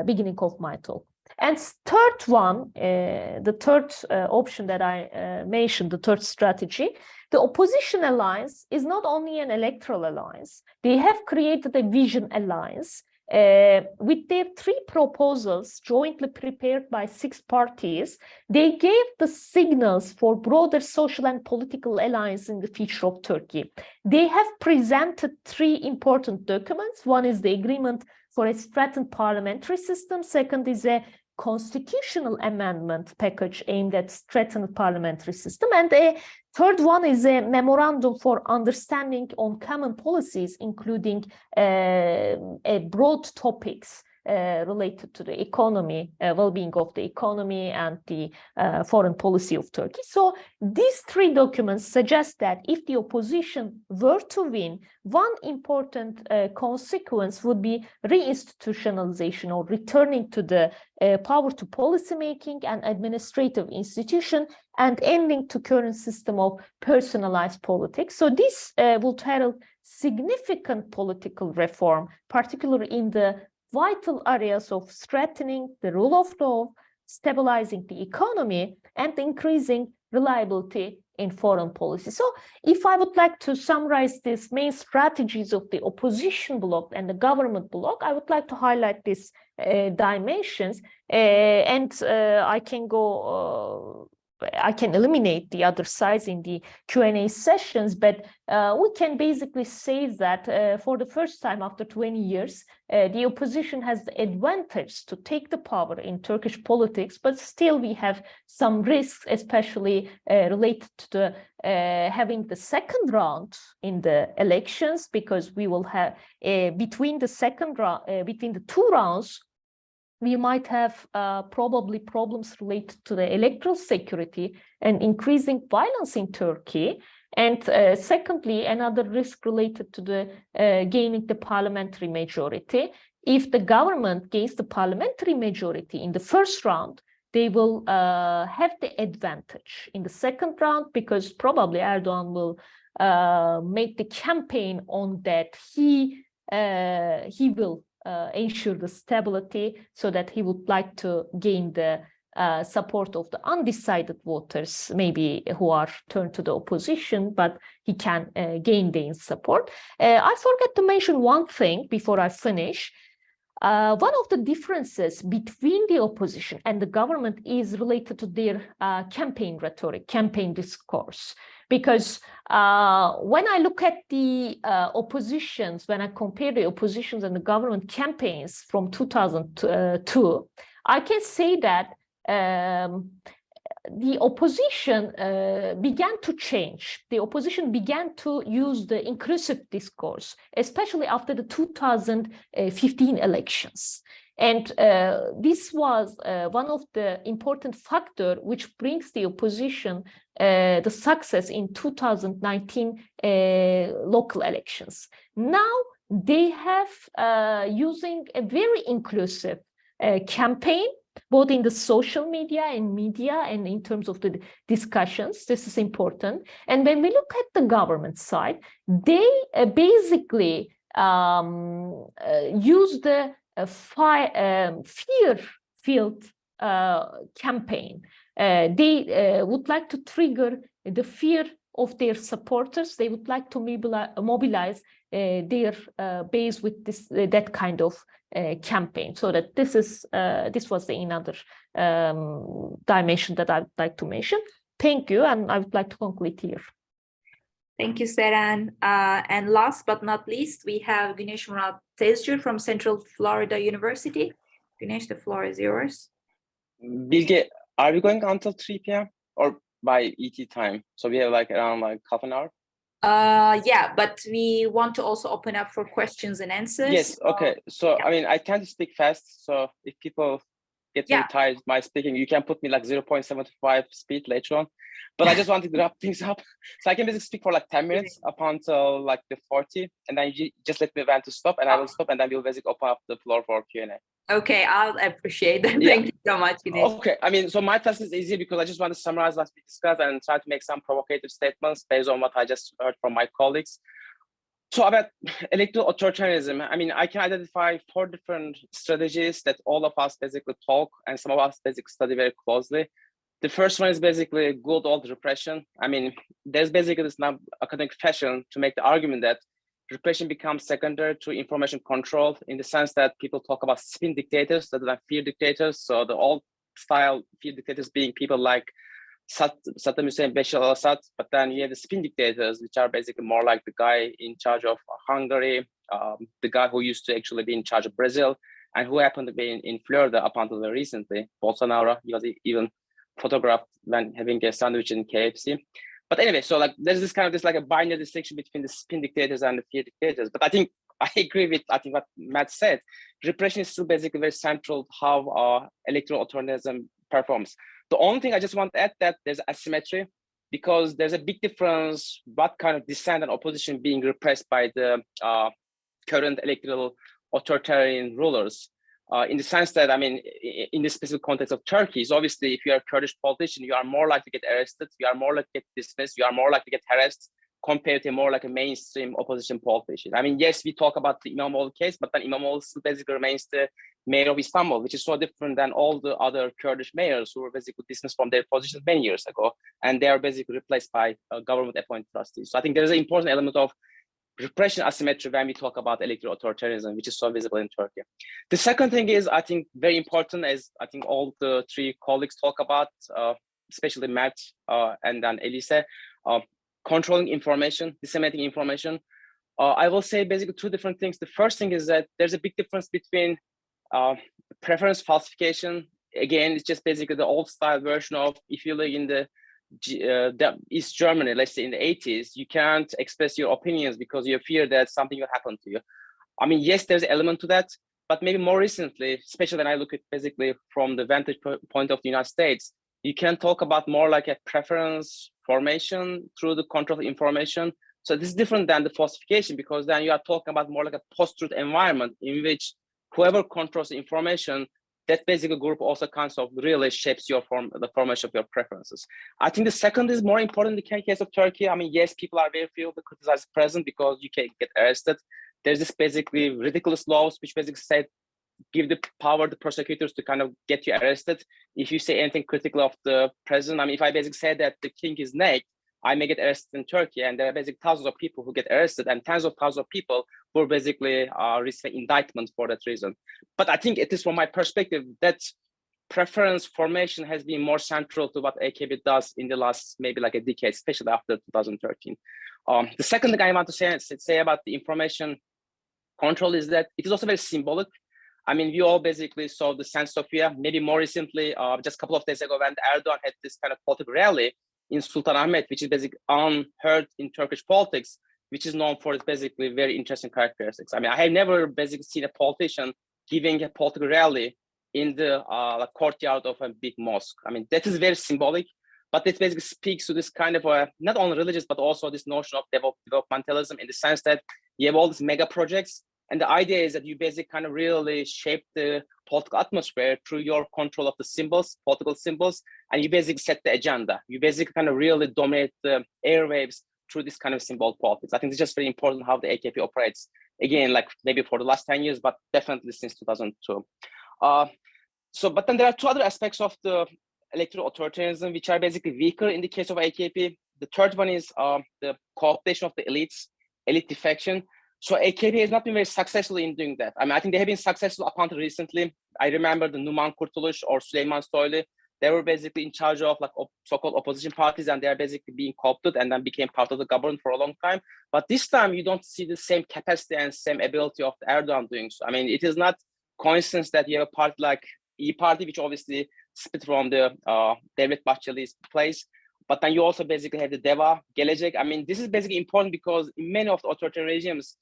E: beginning of my talk. And third one, the third option that I mentioned, the third strategy, the opposition alliance is not only an electoral alliance. They have created a vision alliance with their three proposals jointly prepared by 6 parties. They gave the signals for broader social and political alliance in the future of Turkey. They have presented 3 important documents. One is the agreement for a strengthened parliamentary system. Second is a constitutional amendment package aimed at strengthened parliamentary system. And a third one is a memorandum for understanding on common policies, including broad topics related to the economy, well-being of the economy and the foreign policy of Turkey. So these 3 documents suggest that if the opposition were to win, one important consequence would be reinstitutionalization or returning to the power to policymaking and administrative institution and ending to current system of personalized politics. So this would herald significant political reform, particularly in the vital areas of strengthening the rule of law, stabilizing the economy, and increasing reliability in foreign policy. So if I would like to summarize these main strategies of the opposition bloc and the government bloc, I would like to highlight these dimensions, and I can go I can eliminate the other sides in the Q&A sessions, but we can basically say that for the first time after 20 years, the opposition has the advantage to take the power in Turkish politics, but still we have some risks, especially related to the having the second round in the elections, because we will have between the two rounds, we might have probably problems related to the electoral security and increasing violence in Turkey. And secondly, another risk related to the gaining the parliamentary majority. If the government gains the parliamentary majority in the first round, they will have the advantage in the second round, because probably Erdogan will make the campaign on that he will ensure the stability, so that he would like to gain the support of the undecided voters, maybe who are turned to the opposition, but he can gain their support. I forgot to mention one thing before I finish. One of the differences between the opposition and the government is related to their campaign rhetoric, campaign discourse. Because when I look at the oppositions, when I compare the oppositions and the government campaigns from 2002, I can say that the opposition began to change. The opposition began to use the inclusive discourse, especially after the 2015 elections. And this was one of the important factors which brings the opposition the success in 2019 local elections. Now they have using a very inclusive campaign, both in the social media and in terms of the discussions. This is important. And when we look at the government side, they basically use the fear-filled campaign. They would like to trigger the fear of their supporters. They would like to mobilize their base with that kind of campaign. So that this was the another dimension that I'd like to mention. Thank you, and I would like to conclude here.
B: Thank you, Seren. And last but not least, we have Güneş Murat Tezcür from Central Florida University. Güneş, the floor is yours.
F: Bilge, are we going until 3 p.m. or by ET time? So we have like around like half an hour?
B: Yeah, but we want to also open up for questions and answers.
F: Yes, okay. So, yeah. I mean, I tend to speak fast. So if people get very tired by speaking, you can put me like 0.75 speed later on. But I just wanted to wrap things up. So I can basically speak for like 10 minutes up until like the 40. And then you just let me when to stop, and I will stop, and then we'll basically open up the floor for Q&A.
B: Okay, I'll appreciate that. Thank you so much, Güneş.
F: Okay, I mean, so my task is easy because I just want to summarize what we discussed and try to make some provocative statements based on what I just heard from my colleagues. So about electoral authoritarianism, I mean, I can identify 4 different strategies that all of us basically talk and some of us basically study very closely. The first one is basically good old repression. I mean, there's basically this now academic fashion to make the argument that repression becomes secondary to information control, in the sense that people talk about spin dictators rather than fear dictators. So the old style fear dictators being people like Saddam Hussein, Bashar al-Assad, but then you have the spin dictators, which are basically more like the guy in charge of Hungary, the guy who used to actually be in charge of Brazil, and who happened to be in Florida up until recently. Bolsonaro, he was even photographed when having a sandwich in KFC. But anyway, so like there's this like a binary distinction between the spin dictators and the fear dictators. But I think I agree with what Matt said. Repression is still basically very central to how electoral authoritarianism performs. The only thing I just want to add that there's asymmetry, because there's a big difference what kind of dissent and opposition being repressed by the current electoral authoritarian rulers. In the sense that, I mean, in the specific context of Turkey, is obviously if you are a Kurdish politician, you are more likely to get arrested, you are more likely to get dismissed, you are more likely to get harassed compared to more like a mainstream opposition politician. I mean, yes, we talk about the İmamoğlu case, but then İmamoğlu still basically remains the mayor of Istanbul, which is so different than all the other Kurdish mayors who were basically dismissed from their positions many years ago, and they are basically replaced by government-appointed trustees. So I think there is an important element of repression asymmetry when we talk about electoral authoritarianism, which is so visible in Turkey. The second thing is, I think, very important, as I think all the 3 colleagues talk about, especially Mert and then Elise, controlling information, disseminating information. I will say basically two different things. The first thing is that there's a big difference between preference falsification. Again, it's just basically the old style version of, if you live in the East Germany, let's say in the 80s, you can't express your opinions because you fear that something will happen to you. I mean, yes, there's an element to that, but maybe more recently, especially when I look at basically from the vantage point of the United States, you can talk about more like a preference formation through the control of information. So this is different than the falsification, because then you are talking about more like a post-truth environment in which whoever controls the information, that basically group also kind of really shapes the formation of your preferences. I think the second is more important in the case of Turkey. I mean, yes, people are very few to criticize the president because you can get arrested. There's this basically ridiculous laws which basically say give the power to prosecutors to kind of get you arrested if you say anything critical of the president. I mean, if I basically say that the king is naked, I may get arrested in Turkey, and there are basically thousands of people who get arrested and tens of thousands of people who basically receive indictment for that reason. But I think it is from my perspective that preference formation has been more central to what AKP does in the last maybe like a decade, especially after 2013. The second thing I want to say about the information control is that it is also very symbolic. I mean, we all basically saw the St. Sofia, maybe more recently, just a couple of days ago when Erdogan had this kind of political rally in Sultanahmet, which is basically unheard in Turkish politics, which is known for its basically very interesting characteristics. I mean, I have never basically seen a politician giving a political rally in the courtyard of a big mosque. I mean, that is very symbolic, but it basically speaks to this kind of not only religious, but also this notion of developmentalism in the sense that you have all these mega projects. And the idea is that you basically kind of really shape the political atmosphere through your control of the symbols, political symbols, and you basically set the agenda. You basically kind of really dominate the airwaves through this kind of symbol politics. I think it's just very important how the AKP operates. Again, like maybe for the last 10 years, but definitely since 2002. But then there are two other aspects of the electoral authoritarianism, which are basically weaker in the case of AKP. The third one is the co-optation of the elites, elite defection. So AKP has not been very successful in doing that. I mean, I think they have been successful up until recently. I remember the Numan Kurtuluş or Süleyman Soylu. They were basically in charge of like so-called opposition parties, and they are basically being co-opted and then became part of the government for a long time. But this time you don't see the same capacity and same ability of Erdogan doing so. I mean, it is not coincidence that you have a party like İYİ Party, which obviously split from the Devlet Bahçeli's place. But then you also basically have the DEVA, Gelecek. I mean, this is basically important because in many of the authoritarian regimes,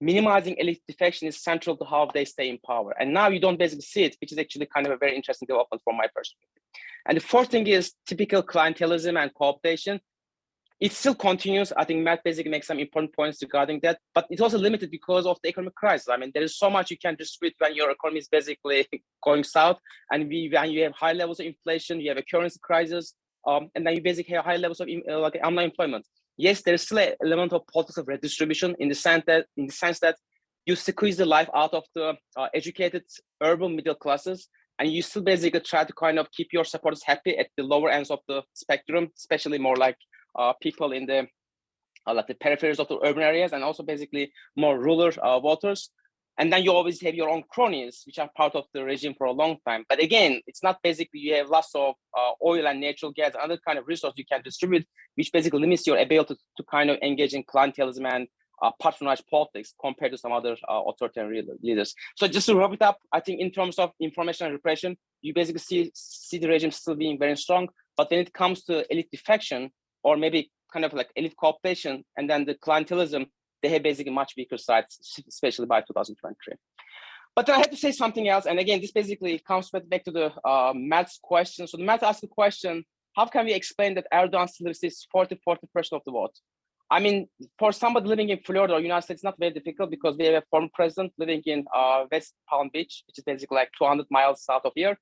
F: minimizing elite defection is central to how they stay in power. And now you don't basically see it, which is actually kind of a very interesting development from my perspective. And the fourth thing is typical clientelism and co-optation. It still continues. I think Matt basically makes some important points regarding that, but it's also limited because of the economic crisis. I mean, there is so much you can distribute when your economy is basically going south, and when you have high levels of inflation, you have a currency crisis, and then you basically have high levels of like unemployment. Yes, there is still an element of politics of redistribution in the sense that you squeeze the life out of the educated urban middle classes, and you still basically try to kind of keep your supporters happy at the lower ends of the spectrum, especially more like people in the like the peripheries of the urban areas, and also basically more rural voters. And then you always have your own cronies, which are part of the regime for a long time. But again, it's not basically you have lots of oil and natural gas and other kind of resources you can distribute, which basically limits your ability to kind of engage in clientelism and patronage politics compared to some other authoritarian leaders. So just to wrap it up, I think in terms of information and repression, you basically see the regime still being very strong. But when it comes to elite defection, or maybe kind of like elite co-optation, and then the clientelism, they have basically much weaker sides, especially by 2023. But then I had to say something else. And again, this basically comes back to the Mert's question. So the Mert asked the question, how can we explain that Erdogan still receives 40% of the vote? I mean, for somebody living in Florida or United States, it's not very difficult because we have a former president living in West Palm Beach, which is basically like 200 miles south of here.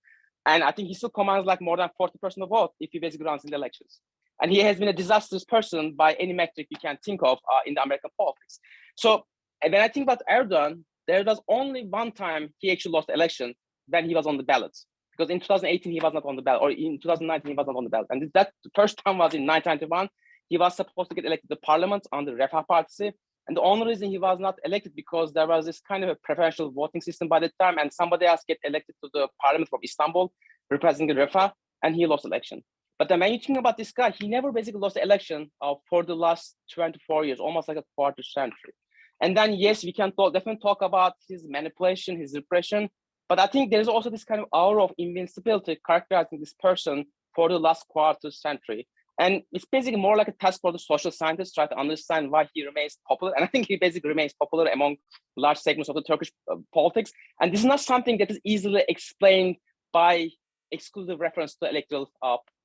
F: And I think he still commands like more than 40% of the vote if he basically runs in the elections. And he has been a disastrous person by any metric you can think of in the American politics. So when I think about Erdogan, there was only one time he actually lost the election when he was on the ballot. Because in 2018, he was not on the ballot, or in 2019, he was not on the ballot. And that the first time was in 1991. He was supposed to get elected to parliament on the Refah Party. And the only reason he was not elected because there was this kind of a preferential voting system by the time, and somebody else get elected to the parliament from Istanbul, representing Refah, and he lost election. But then when you think about this guy, he never basically lost the election for the last 24 years, almost like a quarter century. And then, yes, we can definitely talk about his manipulation, his repression, but I think there's also this kind of aura of invincibility characterizing this person for the last quarter century. And it's basically more like a task for the social scientists try to understand why he remains popular. And I think he basically remains popular among large segments of the Turkish politics. And this is not something that is easily explained by exclusive reference to electoral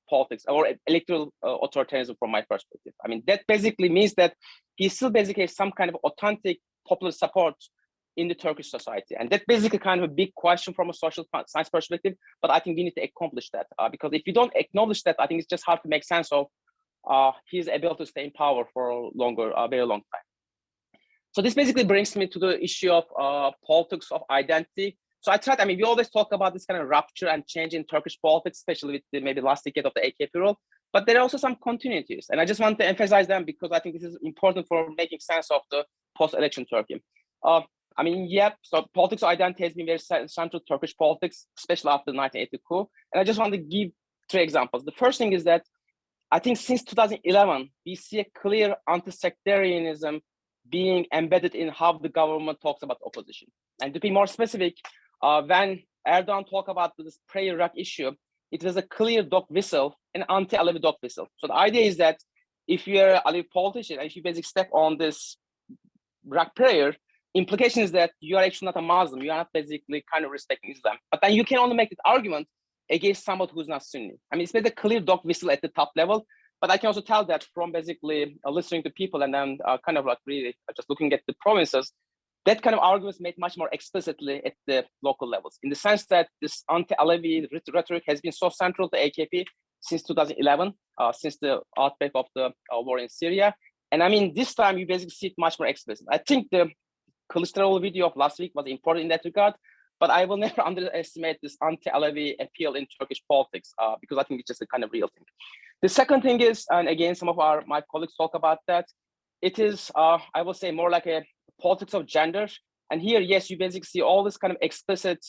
F: politics or electoral authoritarianism from my perspective. I mean, that basically means that he still basically has some kind of authentic popular support in the Turkish society. And that's basically kind of a big question from a social science perspective, but I think we need to accomplish that because if you don't acknowledge that, I think it's just hard to make sense of his ability to stay in power for a very long time. So this basically brings me to the issue of politics of identity. So we always talk about this kind of rupture and change in Turkish politics, especially with the maybe last decade of the AKP rule, but there are also some continuities. And I just want to emphasize them because I think this is important for making sense of the post-election Turkey. So politics of identity has been very central to Turkish politics, especially after the 1980 coup. And I just want to give 3 examples. The first thing is that I think since 2011, we see a clear anti-sectarianism being embedded in how the government talks about opposition. And to be more specific, when Erdogan talked about this prayer-Iraq issue, it was a clear dog whistle, an anti-Alevi dog whistle. So the idea is that if you're an Alevi politician and if you basically step on this Iraq prayer, implication is that you are actually not a Muslim. You are not basically kind of respecting Islam. But then you can only make that argument against someone who's not Sunni. I mean, it's basically a clear dog whistle at the top level. But I can also tell that from basically listening to people and then kind of like really just looking at the provinces, that kind of arguments made much more explicitly at the local levels, in the sense that this anti-Alevi rhetoric has been so central to AKP since 2011, since the outbreak of the war in Syria. And I mean, this time you basically see it much more explicit. I think the Kılıçdaroğlu video of last week was important in that regard, but I will never underestimate this anti-Alevi appeal in Turkish politics because I think it's just a kind of real thing. The second thing is, and again, some of my colleagues talk about that, it is, I will say, more like a politics of gender. And here, yes, you basically see all this kind of explicit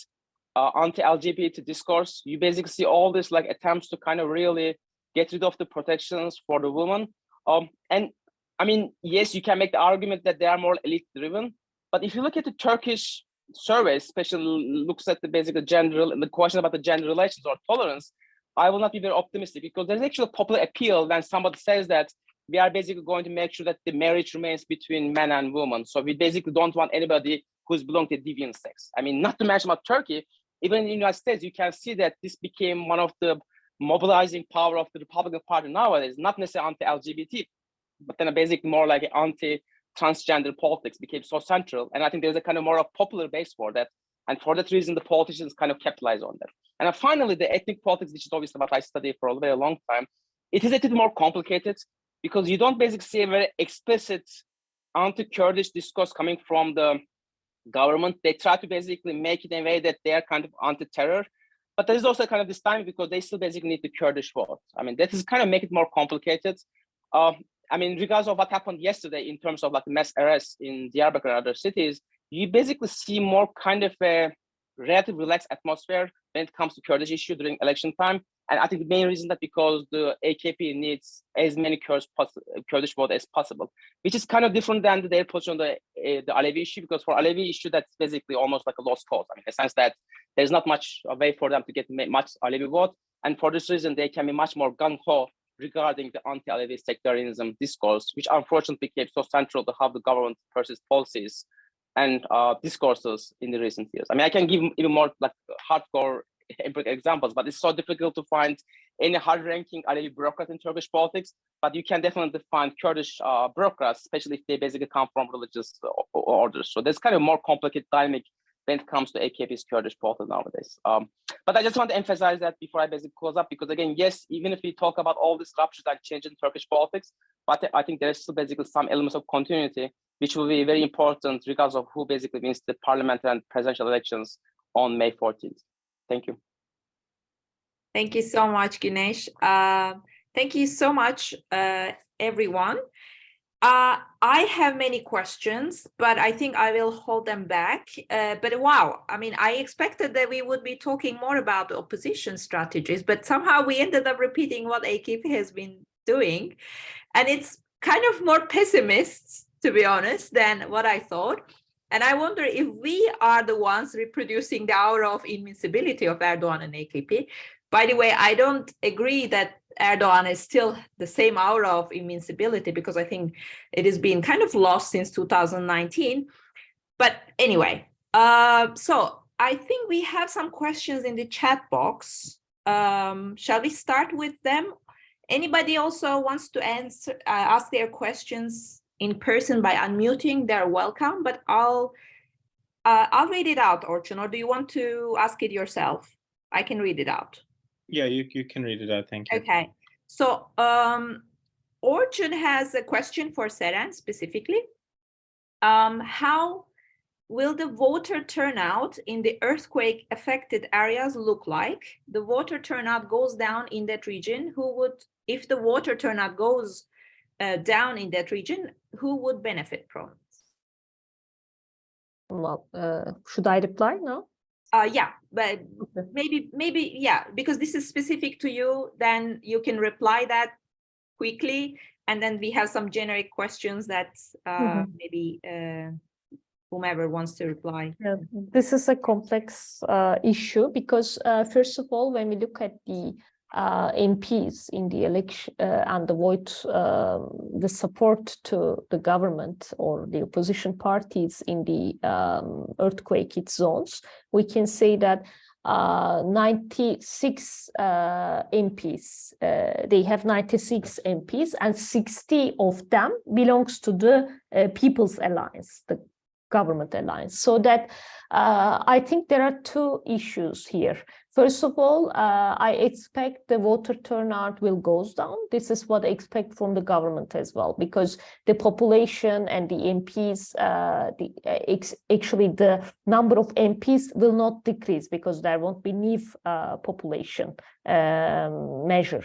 F: anti-LGBT discourse. You basically see all this like attempts to kind of really get rid of the protections for the woman. And I mean, yes, you can make the argument that they are more elite-driven, but if you look at the Turkish surveys, especially looks at the basic gender and the question about the gender relations or tolerance, I will not be very optimistic because there's actually a popular appeal when somebody says that we are basically going to make sure that the marriage remains between men and women. So we basically don't want anybody who's belonging to deviant sex. I mean, not to mention about Turkey, even in the United States, you can see that this became one of the mobilizing power of the Republican Party nowadays, not necessarily anti-LGBT, but then basically more like anti-transgender politics became so central. And I think there's a kind of more of popular base for that. And for that reason, the politicians kind of capitalize on that. And then finally, the ethnic politics, which is obviously what I studied for a very long time, it is a little more complicated because you don't basically see a very explicit anti-Kurdish discourse coming from the government. They try to basically make it in a way that they are kind of anti-terror. But there is also kind of this time because they still basically need the Kurdish vote. I mean, that is kind of make it more complicated. I mean, regardless of what happened yesterday in terms of like mass arrests in Diyarbakir and other cities, you basically see more kind of a relatively relaxed atmosphere when it comes to Kurdish issue during election time. And I think the main reason that because the AKP needs as many Kurdish vote as possible, which is kind of different than their position on the Alevi issue, because for Alevi issue, that's basically almost like a lost cause. I mean, in the sense that there's not much way for them to get much Alevi vote. And for this reason, they can be much more gung-ho regarding the anti-Alevi sectarianism discourse, which unfortunately became so central to how the government pursues policies and discourses in the recent years. I mean, I can give even more like hardcore empirical examples, but it's so difficult to find any hard-ranking Alevi bureaucrat in Turkish politics, but you can definitely find Kurdish bureaucrats, especially if they basically come from religious orders. So there's kind of more complicated dynamic when it comes to AKP's Kurdish politics nowadays. But I just want to emphasize that before I basically close up, because again, yes, even if we talk about all these ruptures that change in Turkish politics, but I think there's still basically some elements of continuity, which will be very important regardless of who basically wins the parliamentary and presidential elections on May 14th. Thank you.
B: Thank you so much, Güneş. Thank you so much, everyone. I have many questions, but I think I will hold them back. But wow, I mean, I expected that we would be talking more about opposition strategies, but somehow we ended up repeating what AKP has been doing. And it's kind of more pessimist, to be honest, than what I thought. And I wonder if we are the ones reproducing the aura of invincibility of Erdogan and AKP. By the way, I don't agree that Erdogan is still the same aura of invincibility, because I think it has been kind of lost since 2019. But anyway, so I think we have some questions in the chat box. Shall we start with them? Anybody also wants to ask their questions in person by unmuting, they're welcome, but I'll read it out, Orçun, or do you want to ask it yourself? I can read it out.
G: Yeah, you can read it out, thank you.
B: Okay, so Orçun has a question for Seren specifically. How will the voter turnout in the earthquake affected areas look like? The voter turnout goes down in that region. If the voter turnout goes down in that region, who would benefit from it?
E: Well, should I reply now?
B: Yeah, but
E: Okay.
B: maybe, yeah, because this is specific to you, then you can reply that quickly, and then we have some generic questions that maybe whomever wants to reply.
E: Yeah, this is a complex issue because first of all, when we look at the MPs in the election and the vote, the support to the government or the opposition parties in the earthquake hit zones, we can say that 96 MPs, they have 96 MPs and 60 of them belongs to the People's Alliance, the government alliance. So that I think there are two issues here. First of all, I expect the voter turnout will go down. This is what I expect from the government as well, because the population and the MPs, actually the number of MPs will not decrease because there won't be new population measure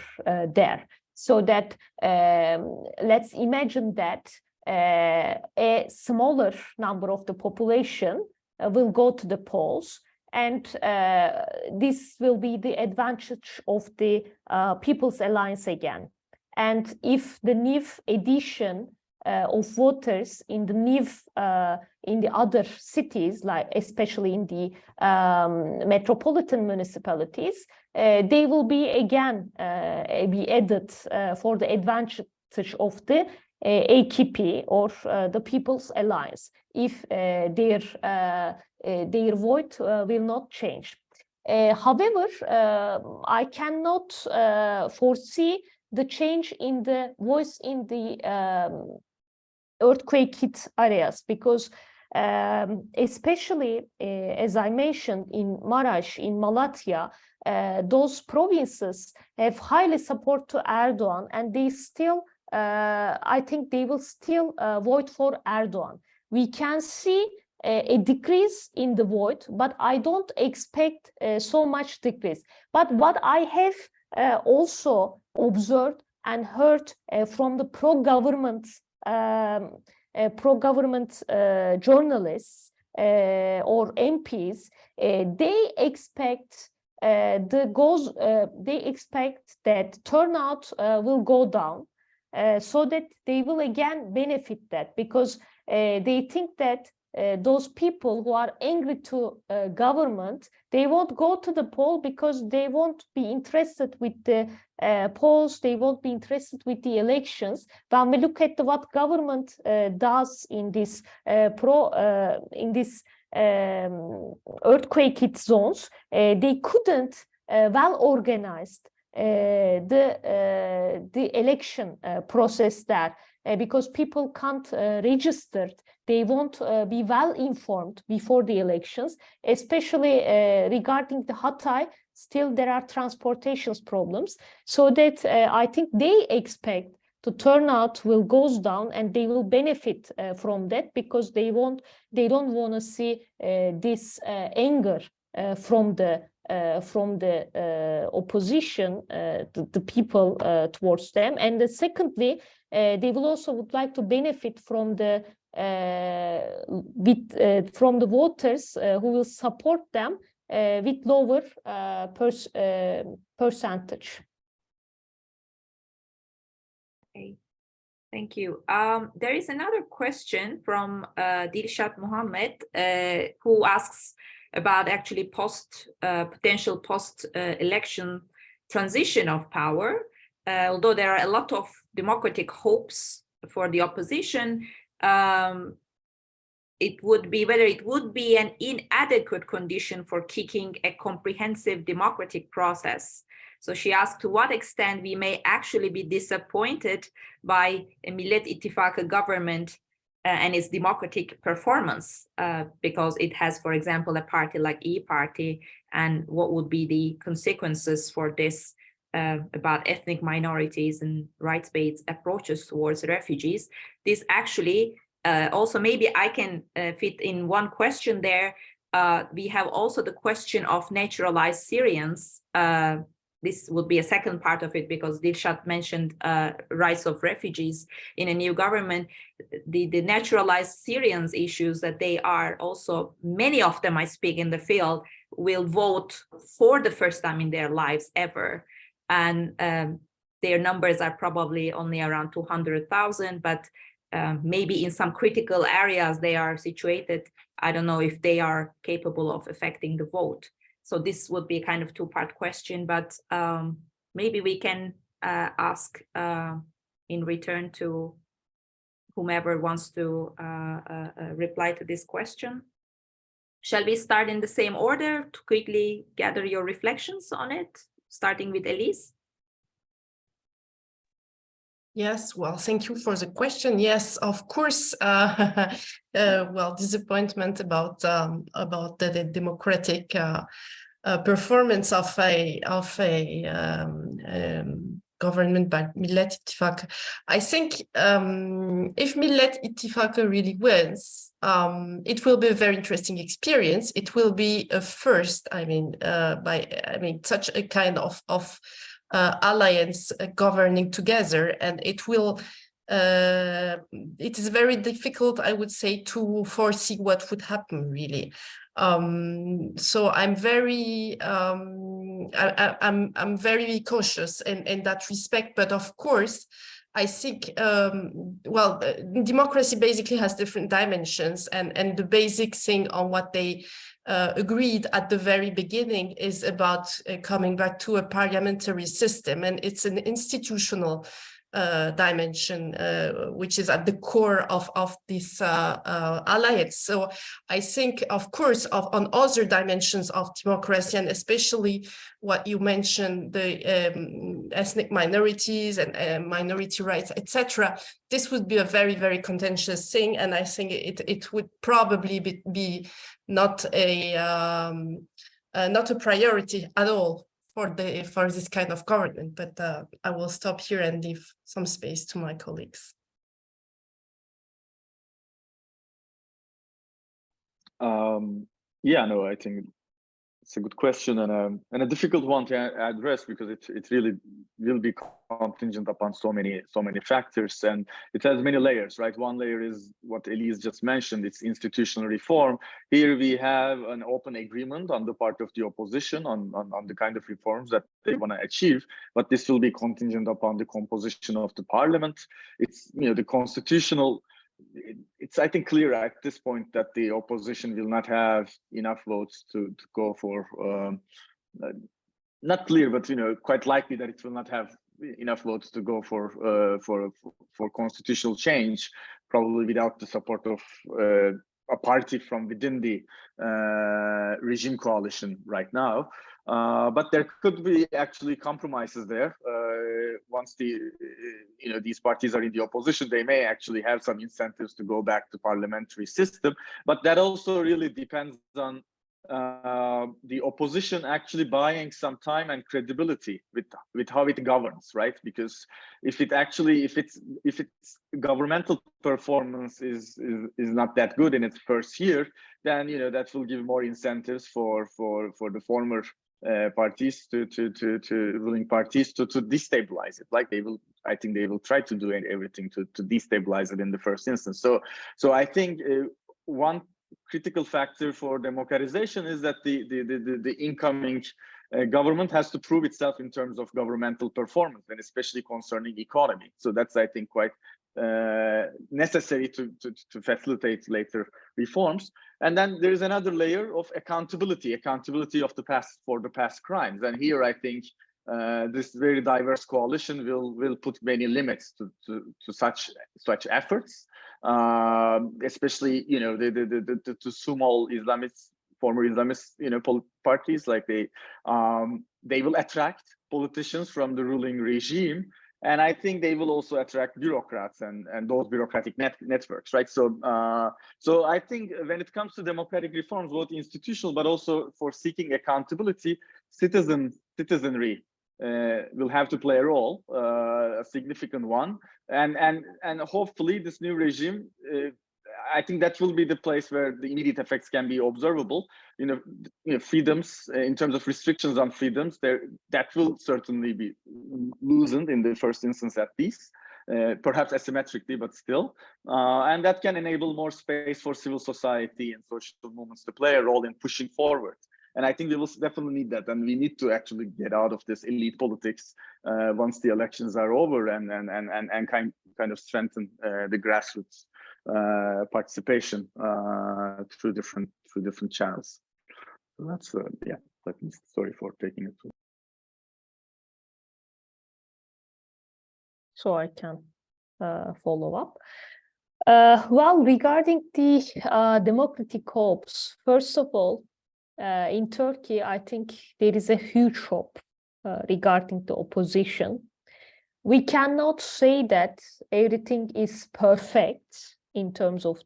E: there. So that let's imagine that a smaller number of the population will go to the polls, and this will be the advantage of the People's Alliance again. And if the new addition of voters in the other cities, like especially in the metropolitan municipalities, they will be again be added for the advantage of the AKP or the People's Alliance if their vote will not change. However, I cannot foresee the change in the voice in the earthquake hit areas because especially as I mentioned in Maraş, in Malatya, those provinces have highly support to Erdogan, and they still I think they will still vote for Erdogan. We can see a decrease in the vote, but I don't expect so much decrease. But what I have also observed and heard from the pro-government journalists or MPs, they expect they expect that turnout will go down. So that they will again benefit that because they think that those people who are angry to government, they won't go to the poll because they won't be interested with the polls, they won't be interested with the elections. When we look at what government does in this earthquake hit zones, they couldn't well organized the election process there because people can't register. They won't be well informed before the elections, especially regarding the Hatay. Still, there are transportation problems. So that I think they expect the turnout will goes down and they will benefit from that because they don't want to see this anger from the opposition, the people towards them. And secondly, they will also would like to benefit from the from the voters who will support them with lower percentage.
B: Okay, thank you. There is another question from Dilshat Mohammed, who asks about actually potential post-election transition of power. Although there are a lot of democratic hopes for the opposition, it would be whether it would be an inadequate condition for kicking a comprehensive democratic process. So she asked to what extent we may actually be disappointed by a Millet İttifakı government and its democratic performance, because it has, for example, a party like E-Party, and what would be the consequences for this about ethnic minorities and rights-based approaches towards refugees. This actually also, maybe I can fit in one question there. We have also the question of naturalized Syrians. This would be a second part of it, because Dilshat mentioned rights of refugees in a new government. The naturalized Syrians issues that they are also, many of them I speak in the field, will vote for the first time in their lives ever. And their numbers are probably only around 200,000, but maybe in some critical areas they are situated. I don't know if they are capable of affecting the vote. So this would be a kind of two-part question, but maybe we can ask in return to whomever wants to reply to this question. Shall we start in the same order to quickly gather your reflections on it, starting with Elise?
C: Yes, well, thank you for the question. Yes, of course. Well, disappointment about the democratic performance of a government by Millet İttifakı. I think if Millet İttifakı really wins, it will be a very interesting experience. It will be a first. Such a kind of alliance governing together, and it will it is very difficult, I would say, to foresee what would happen really. So I'm very I'm very cautious in that respect, but of course I think democracy basically has different dimensions, and the basic thing on what they agreed at the very beginning is about coming back to a parliamentary system, and it's an institutional dimension which is at the core of this alliance. So I think, of course, on other dimensions of democracy, and especially what you mentioned, the ethnic minorities and minority rights, etc., this would be a very, very contentious thing, and I think it would probably be not a priority at all for this kind of government. But I will stop here and leave some space to my colleagues.
D: Yeah, no, I think it's a good question, and a difficult one to address, because it really will be contingent upon so many factors, and it has many layers, right? One layer is what Elise just mentioned, it's institutional reform. Here we have an open agreement on the part of the opposition on the kind of reforms that they want to achieve, but this will be contingent upon the composition of the parliament. It's, the constitutional. It's, I think, clear at this point that the opposition will not have enough votes to go for, not clear, but quite likely that it will not have enough votes to go for constitutional change, probably without the support of a party from within the regime coalition right now. But there could be actually compromises there. Once these parties are in the opposition, they may actually have some incentives to go back to parliamentary system. But that also really depends on the opposition actually buying some time and credibility with how it governs, right? Because if its governmental performance is not that good in its first year, then that will give more incentives for the former parties to ruling parties to destabilize it. Like I think they will try to do everything to destabilize it in the first instance. So I think one critical factor for democratization is that the incoming government has to prove itself in terms of governmental performance, and especially concerning economy. So that's, I think, quite necessary to facilitate later reforms. And then there is another layer of accountability of the past for the past crimes. And here I think this very diverse coalition will put many limits to such efforts, especially the small Islamist, former Islamist parties. Like they will attract politicians from the ruling regime, and I think they will also attract bureaucrats and those bureaucratic networks, right? So I think when it comes to democratic reforms, both institutional but also for seeking accountability, citizenry will have to play a role, a significant one, and hopefully this new regime, I think that will be the place where the immediate effects can be observable. Freedoms, in terms of restrictions on freedoms, that will certainly be loosened in the first instance at least, perhaps asymmetrically, but still, and that can enable more space for civil society and social movements to play a role in pushing forward. And I think we will definitely need that, and we need to actually get out of this elite politics once the elections are over, and kind of strengthen the grassroots participation through different channels. So that's sorry for taking it.
E: So I can follow up. Well, regarding the democratic hopes, first of all, in Turkey, I think there is a huge hope regarding the opposition. We cannot say that everything is perfect in terms of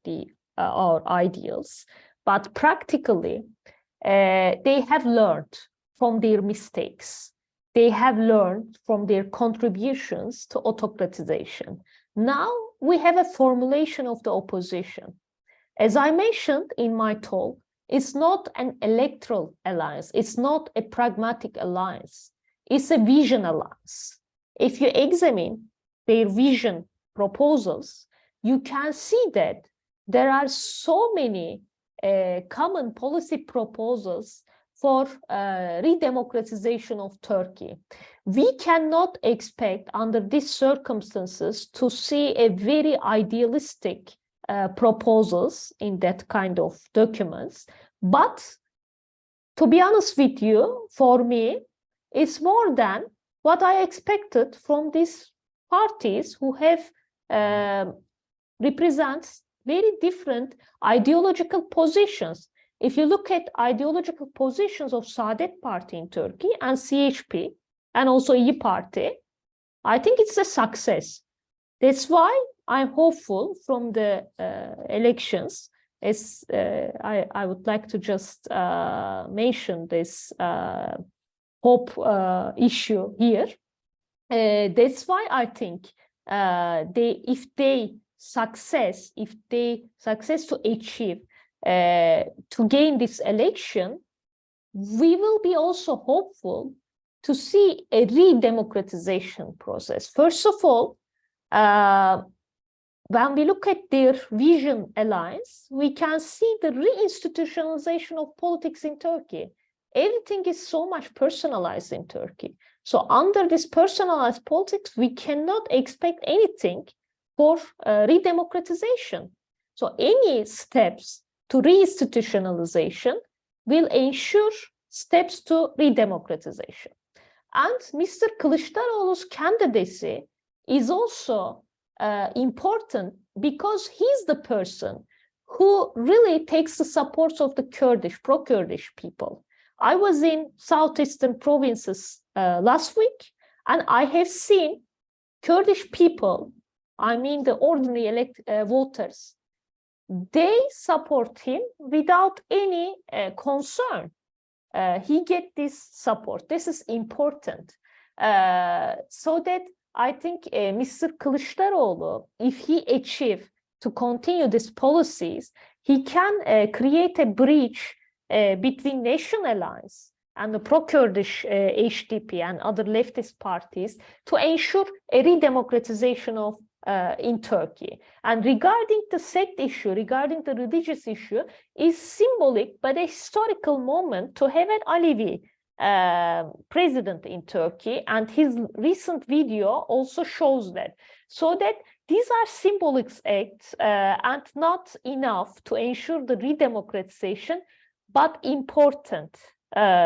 E: our ideals, but practically they have learned from their mistakes. They have learned from their contributions to autocratization. Now we have a formulation of the opposition. As I mentioned in my talk, it's not an electoral alliance. It's not a pragmatic alliance. It's a vision alliance. If you examine their vision proposals, you can see that there are so many common policy proposals for redemocratization of Turkey. We cannot expect under these circumstances to see a very idealistic proposals in that kind of documents. But to be honest with you, for me, it's more than what I expected from these parties who have represents very different ideological positions. If you look at ideological positions of Saadet Party in Turkey and CHP and also İYİ Party, I think it's a success. That's why I'm hopeful from the elections. As I would like to just mention this hope issue here. That's why I think if they success to achieve to gain this election, we will be also hopeful to see a re-democratization process. First of all, when we look at their vision alliance, we can see the re-institutionalization of politics in Turkey. Everything is so much personalized in Turkey. So under this personalized politics, we cannot expect anything for re-democratization. So any steps to re-institutionalization will ensure steps to re-democratization. And Mr. Kılıçdaroğlu's candidacy is also important because he's the person who really takes the support of the Kurdish, pro-Kurdish people. I was in southeastern provinces last week, and I have seen Kurdish people, I mean the ordinary voters, they support him without any concern. He get this support. This is important. So that I think Mr. Kılıçdaroğlu, if he achieve to continue these policies, he can create a bridge between National Alliance and the pro-Kurdish HDP and other leftist parties to ensure a redemocratization of in Turkey. And regarding the sect issue, regarding the religious issue, is symbolic but a historical moment to have an Alevi president in Turkey, and his recent video also shows that. So that these are symbolic acts and not enough to ensure the redemocratization, but important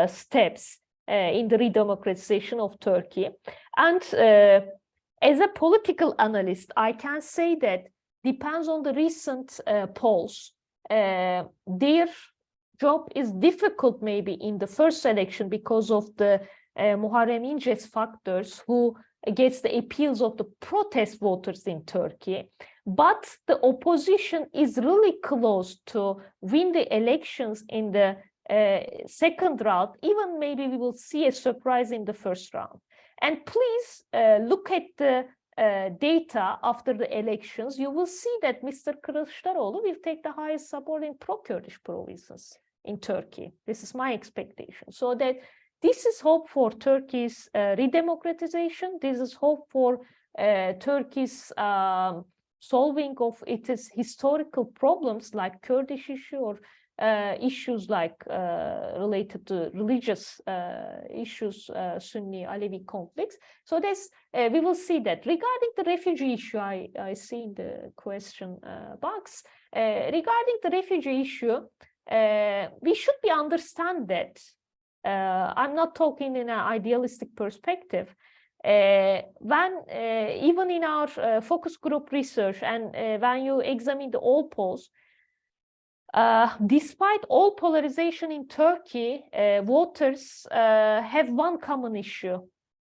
E: steps in the redemocratization of Turkey. And as a political analyst, I can say that depends on the recent polls. Their job is difficult maybe in the first election because of the Muharrem İnce's factors who gets the appeals of the protest voters in Turkey. But the opposition is really close to win the elections in the second round. Even maybe we will see a surprise in the first round. And please look at the data after the elections. You will see that Mr. Kılıçdaroğlu will take the highest support in pro-Kurdish provinces in Turkey. This is my expectation. So that this is hope for Turkey's redemocratization. This is hope for Turkey's solving of its historical problems like Kurdish issue or issues like related to religious issues, Sunni Alevi conflicts. So this we will see that. Regarding the refugee issue, I see in the question box. Regarding the refugee issue, we should be understand that. I'm not talking in an idealistic perspective. When even in our focus group research and when you examine the all polls, despite all polarization in Turkey, voters have one common issue: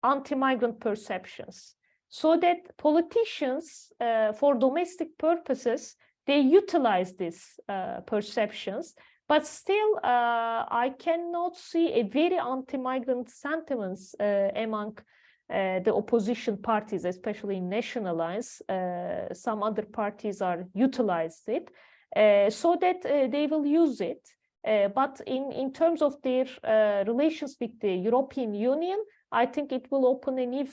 E: anti-migrant perceptions. So that politicians, for domestic purposes, they utilize these perceptions. But still, I cannot see a very anti-migrant sentiments among the opposition parties, especially in National Alliance. Some other parties are utilized it. So that they will use it. But in terms of their relations with the European Union, I think it will open a new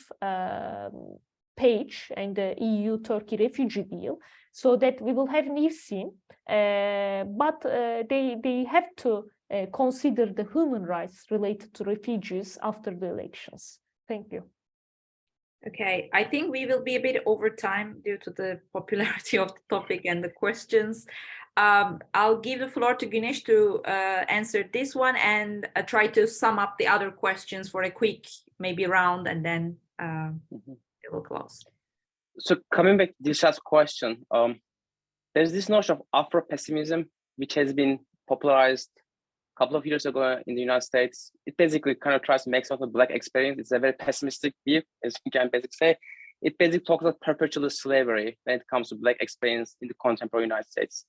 E: page in the EU-Turkey refugee deal, so that we will have new scene. But they have to consider the human rights related to refugees after the elections. Thank you.
B: Okay, I think we will be a bit over time due to the popularity of the topic and the questions. I'll give the floor to Güneş to answer this one and try to sum up the other questions for a quick maybe round, and then it will close.
F: So coming back to Dilshad's question, there's this notion of Afro-pessimism, which has been popularized a couple of years ago in the United States. It basically kind of tries to make sort of Black experience. It's a very pessimistic view, as you can basically say. It basically talks about perpetual slavery when it comes to Black experience in the contemporary United States.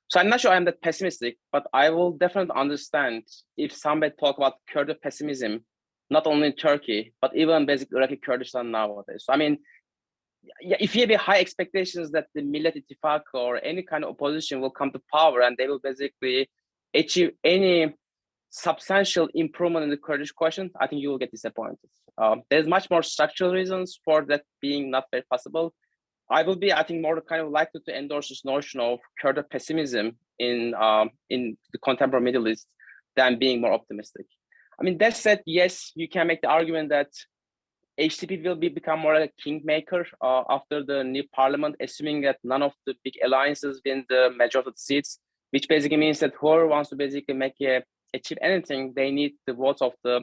F: So I'm not sure I'm that pessimistic, but I will definitely understand if somebody talk about Kurd pessimism, not only in Turkey, but even basically Iraqi Kurdistan nowadays. So I mean, if you have high expectations that the Millet Ittifaq or any kind of opposition will come to power and they will basically achieve any substantial improvement in the Kurdish question, I think you will get disappointed. There's much more structural reasons for that being not very possible. I will be, I think, more kind of likely to endorse this notion of Kurd pessimism in the contemporary Middle East than being more optimistic. I mean, that said, yes, you can make the argument that HDP will become more like a kingmaker after the new parliament, assuming that none of the big alliances win the majority of the seats, which basically means that whoever wants to basically achieve anything, they need the votes of the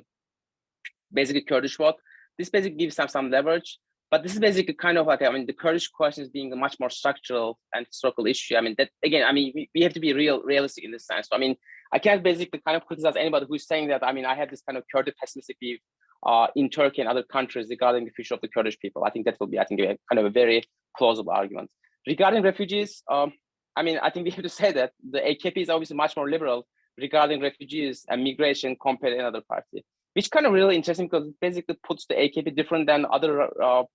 F: basically Kurdish vote. This basically gives them some leverage, but this is basically kind of like, I mean, the Kurdish question is being a much more structural and historical issue. I mean, that again, I mean, we have to be realistic in this sense. So, I mean, I can't basically kind of criticize anybody who's saying that, I mean, I have this kind of Kurdish pessimistic view in Turkey and other countries regarding the future of the Kurdish people. I think that will be, I think, kind of a very plausible argument. Regarding refugees, I mean, I think we have to say that the AKP is obviously much more liberal regarding refugees and migration compared to another party, which kind of really interesting because it basically puts the AKP different than other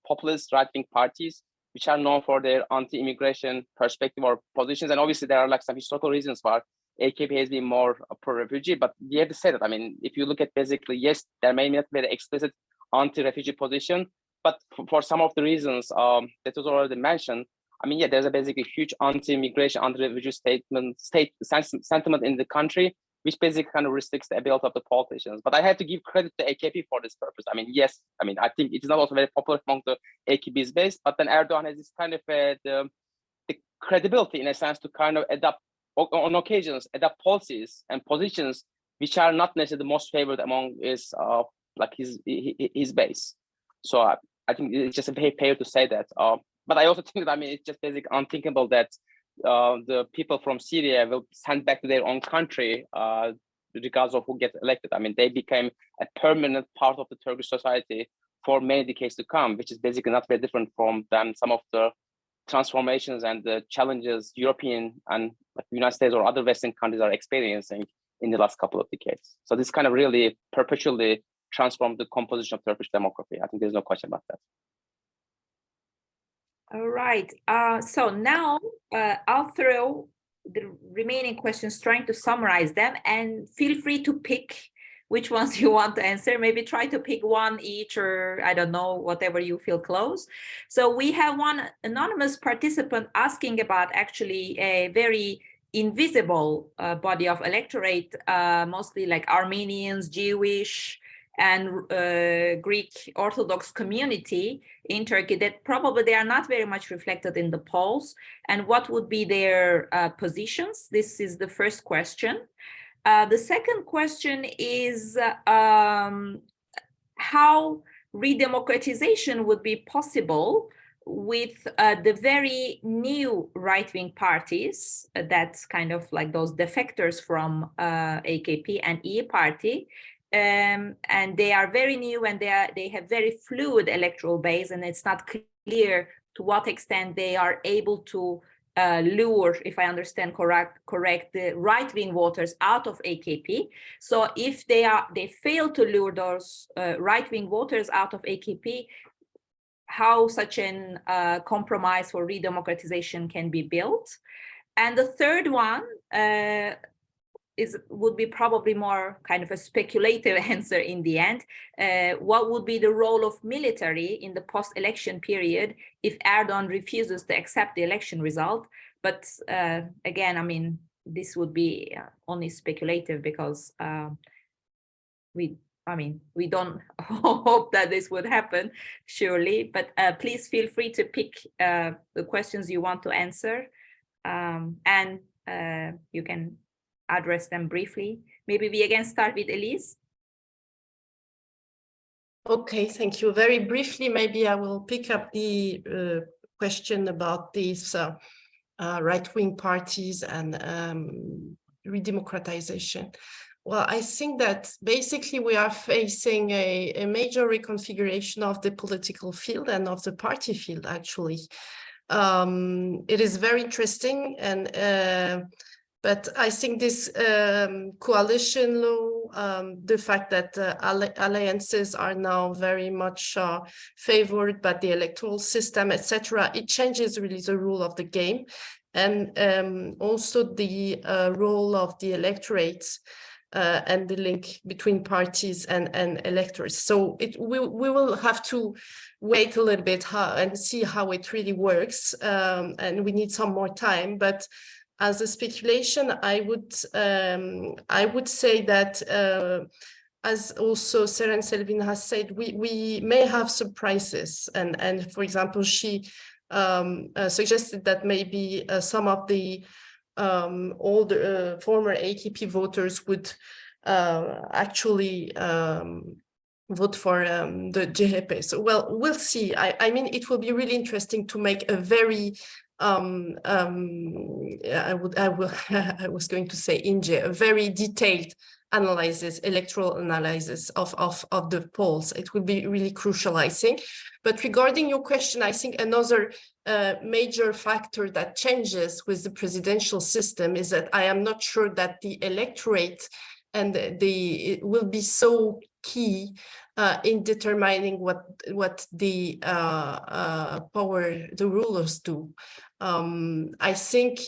F: populist right-wing parties, which are known for their anti-immigration perspective or positions. And obviously there are like some historical reasons why AKP has been more pro-refugee, but you have to say that, I mean, if you look at basically, yes, there may not be an explicit anti-refugee position, but for some of the reasons that was already mentioned, I mean, yeah, there's a basically huge anti-immigration, anti-refugee sentiment in the country, which basically kind of restricts the ability of the politicians. But I have to give credit to AKP for this purpose. I mean, yes, I mean, I think it is not also very popular among the AKP's base, but then Erdogan has this kind of the credibility in a sense to kind of adapt, on occasions, adapt policies and positions which are not necessarily the most favored among his his base. So I think it's just very fair to say that. But I also think that, I mean, it's just basically unthinkable that the people from Syria will send back to their own country regardless of who gets elected. I mean, they became a permanent part of the Turkish society for many decades to come, which is basically not very different than some of the transformations and the challenges European and like the United States or other Western countries are experiencing in the last couple of decades. So this kind of really perpetually transformed the composition of Turkish demography. I think there's no question about that.
B: All right. So now I'll throw the remaining questions, trying to summarize them, and feel free to pick which ones you want to answer. Maybe try to pick one each, or I don't know, whatever you feel close. So we have one anonymous participant asking about actually a very invisible body of electorate, mostly like Armenians, Jewish, and Greek Orthodox community in Turkey that probably they are not very much reflected in the polls. And what would be their positions? This is the first question. The second question is how redemocratization would be possible with the very new right-wing parties, that's kind of like those defectors from AKP and E Party, and they are very new and they have very fluid electoral base, and it's not clear to what extent they are able to lure, if I understand correct, the right-wing voters out of AKP. So if they fail to lure those right-wing voters out of AKP, how such an compromise for redemocratization can be built. And the third one would be probably more kind of a speculative answer in the end. What would be the role of military in the post-election period if Erdogan refuses to accept the election result? But again, I mean, this would be only speculative because we don't hope that this would happen, surely. But please feel free to pick the questions you want to answer, and you can address them briefly. Maybe we again start with Elise.
C: Okay, thank you. Very briefly, maybe I will pick up the question about these right-wing parties and redemocratization. Well, I think that basically we are facing a major reconfiguration of the political field and of the party field, actually. It is very interesting, and but I think this coalition law, the fact that alliances are now very much favored by the electoral system, etc., it changes really the rule of the game, and also the role of the electorates and the link between parties and electors. So we will have to wait a little bit and see how it really works, and we need some more time. But as a speculation, I would say that, as also Seren Selvin has said, we may have surprises. And for example, she suggested that maybe some of the older former AKP voters would actually vote for the CHP. So, well, we'll see. I mean, it will be really interesting to make a very I was going to say a very detailed analysis, electoral analysis of the polls. It will be really crucial, I think. But regarding your question, I think another major factor that changes with the presidential system is that I am not sure that the electorate and it will be so key in determining what the rulers do. I think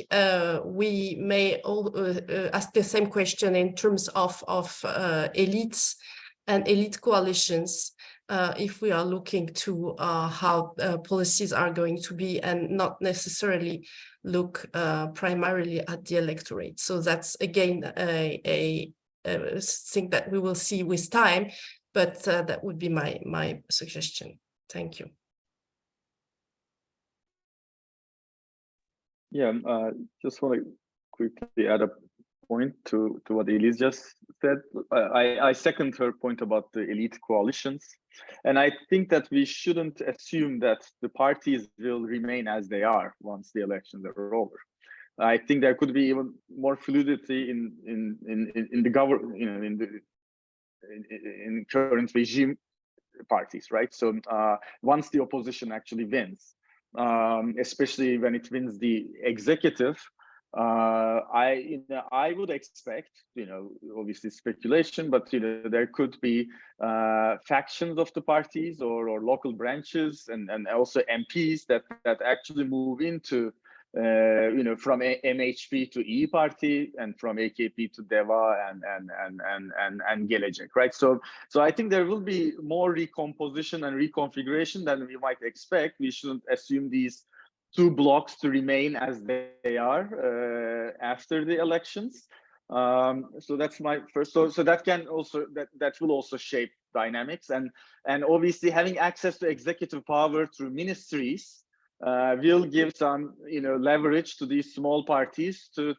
C: we may all ask the same question in terms of elites and elite coalitions, if we are looking to how policies are going to be, and not necessarily look primarily at the electorate. So that's again a thing that we will see with time, but that would be my suggestion. Thank you.
D: Yeah, just want to quickly add a point to what Elise just said. I second her point about the elite coalitions. And I think that we shouldn't assume that the parties will remain as they are once the elections are over. I think there could be even more fluidity in the government, you know, in current regime parties, right? So once the opposition actually wins, especially when it wins the executive, I would expect, you know, obviously speculation, but you know, there could be factions of the parties or local branches and also MPs that actually move into you know, from MHP to E Party and from AKP to DEVA and Gelecek, right? So I think there will be more recomposition and reconfiguration than we might expect. We shouldn't assume these two blocks to remain as they are after the elections. So that's my first. So that can also that will also shape dynamics, and obviously having access to executive power through ministries will give some, you know, leverage to these small parties to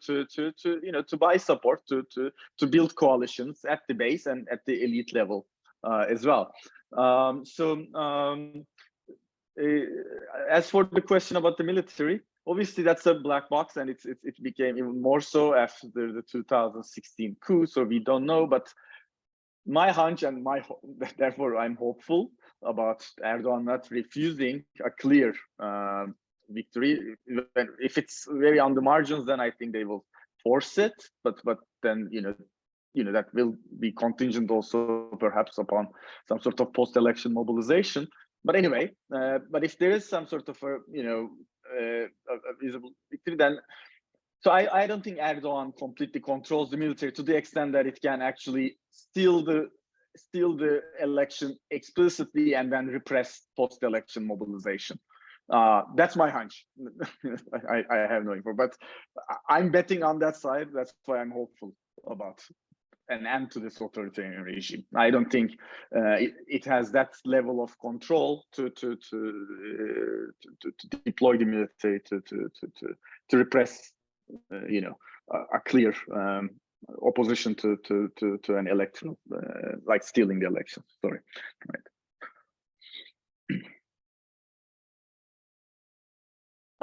D: you know, to buy support, to build coalitions at the base and at the elite level as well. As for the question about the military, obviously that's a black box, and it became even more so after the 2016 coup. So we don't know, but my hunch and therefore I'm hopeful about Erdogan not refusing a clear victory. If it's very on the margins, then I think they will force it. But then you know that will be contingent also perhaps upon some sort of post-election mobilization. But anyway, but if there is some sort of a, you know, a visible victory, then so I don't think Erdogan completely controls the military to the extent that it can actually steal the election explicitly and then repress post-election mobilization. That's my hunch. I have no info, but I'm betting on that side. That's why I'm hopeful about an end to this authoritarian regime. I don't think it has that level of control to deploy the military to repress, you know, a clear opposition to an election, like stealing the election. Sorry, right.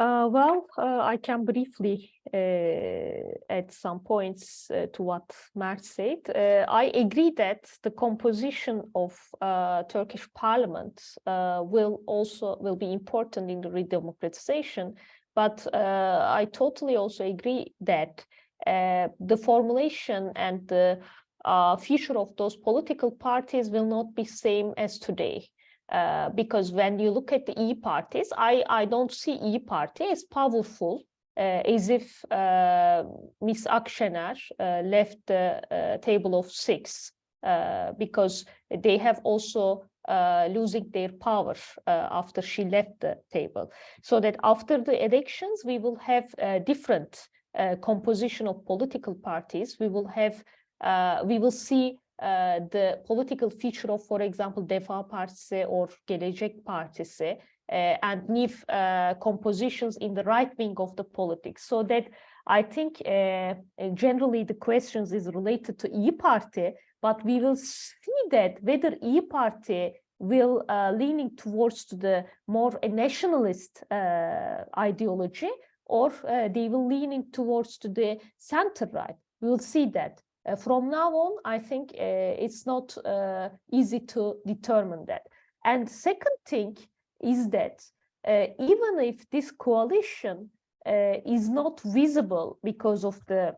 E: I can briefly add some points to what Mert said. I agree that the composition of Turkish parliament will be important in the redemocratization, but I totally also agree that the formulation and the future of those political parties will not be same as today. Because when you look at the E parties, I don't see E party as powerful as if Ms. Akşener left the table of 6, because they have also losing their power after she left the table. So that after the elections, we will have a different composition of political parties. We will see the political feature of, for example, Defa Partisi or Gelecek Partisi, and new compositions in the right wing of the politics. So that I think generally the questions is related to E Party, but we will see that whether E Party will leaning towards to the more nationalist ideology, or they will leaning towards to the center right. We will see that. From now on, I think it's not easy to determine that. And second thing is that even if this coalition is not visible because of the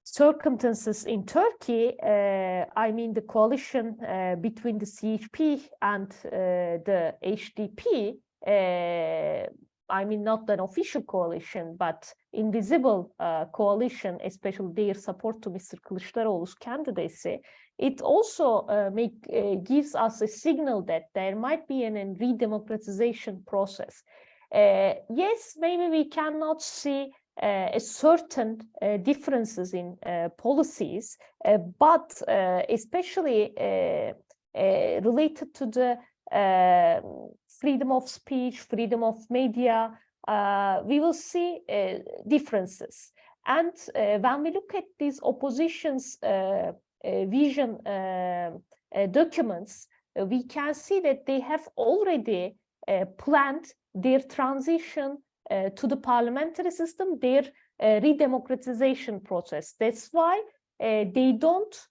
E: circumstances in Turkey, I mean the coalition between the CHP and the HDP, I mean not an official coalition, but invisible coalition, especially their support to Mr. Kılıçdaroğlu's candidacy, it also gives us a signal that there might be a redemocratization process. Yes, maybe we cannot see a certain differences in policies, but especially related to the freedom of speech, freedom of media, we will see differences. And when we look at these opposition's vision documents, we can see that they have already planned their transition to the parliamentary system, their redemocratization process. That's why they don't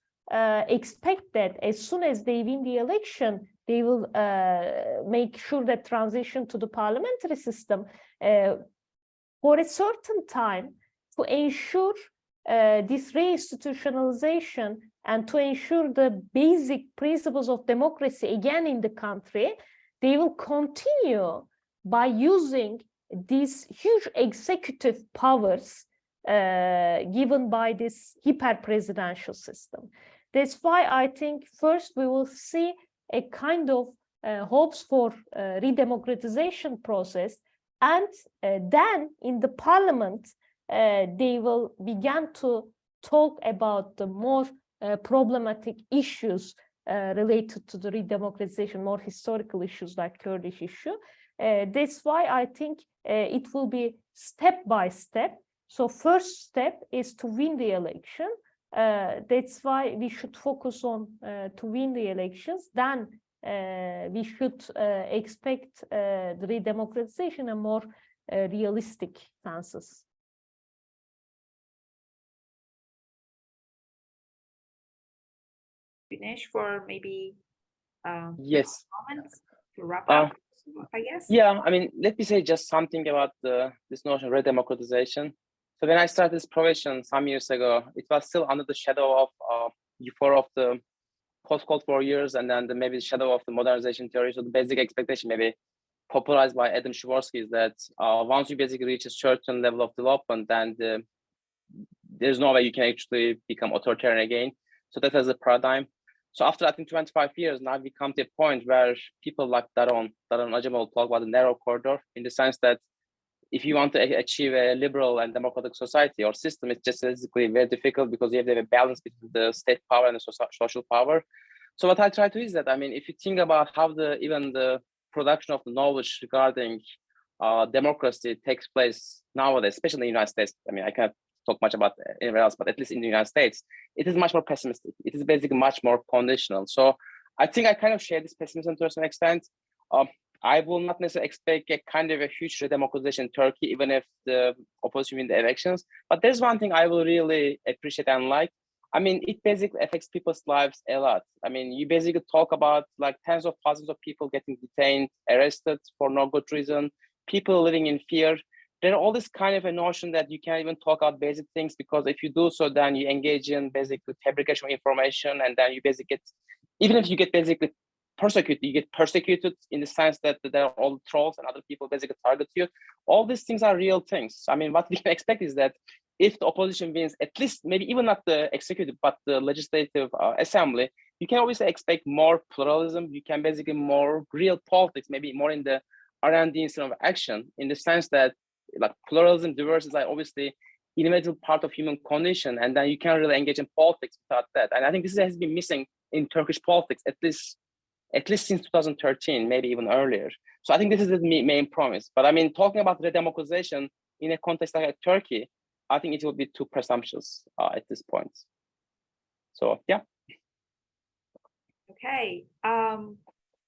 E: expect that as soon as they win the election, they will make sure that transition to the parliamentary system for a certain time to ensure this reinstitutionalization and to ensure the basic principles of democracy again in the country. They will continue by using these huge executive powers given by this hyper-presidential system. That's why I think first we will see a kind of hopes for redemocratization process, and then in the parliament they will begin to talk about the more problematic issues related to the redemocratization, more historical issues like Kurdish issue. That's why I think it will be step by step. So first step is to win the election. That's why we should focus on to win the elections. Then we should expect the redemocratization and more realistic senses.
B: Güneş, for maybe
F: yes,
B: comments to wrap up, I guess.
F: Yeah, I mean, let me say just something about this notion of redemocratization. So when I started this profession some years ago, it was still under the shadow of euphoria of the post-Cold War years, and then maybe the shadow of the modernization theory. So the basic expectation, maybe popularized by Adam Przeworski, is that once you basically reach a certain level of development, then there's no way you can actually become authoritarian again. So that is a paradigm. So after I think 25 years, now we come to a point where people like Daron Acemoğlu talk about the narrow corridor, in the sense that if you want to achieve a liberal and democratic society or system, it's just basically very difficult because you have to have a balance between the state power and the social power. So what I try to is that, I mean, if you think about how even the production of the knowledge regarding democracy takes place nowadays, especially in the United States, I mean, I can't talk much about anywhere else, but at least in the United States, it is much more pessimistic. It is basically much more conditional. So I think I kind of share this pessimism to a certain extent. I will not necessarily expect a kind of a huge democratization in Turkey, even if the opposition win the elections. But there's one thing I will really appreciate and like. I mean, it basically affects people's lives a lot. I mean, you basically talk about like tens of thousands of people getting detained, arrested for no good reason, people living in fear. There are all this kind of a notion that you can't even talk about basic things, because if you do so, then you engage in basically fabrication of information, and then you basically get, even if you get basically persecuted, you get persecuted in the sense that there are all trolls and other people basically target you. All these things are real things. I mean, what we can expect is that if the opposition wins, at least maybe even not the executive, but the legislative assembly, you can always expect more pluralism. You can basically more real politics, maybe more in the R&D instead of action, in the sense that like pluralism, diversity is obviously inevitable part of human condition, and then you can't really engage in politics without that. And I think this has been missing in Turkish politics, at least since 2013, maybe even earlier. So I think this is the main promise. But I mean, talking about redemocratization in a context like Turkey, I think it will be too presumptuous at this point. So yeah.
B: Okay.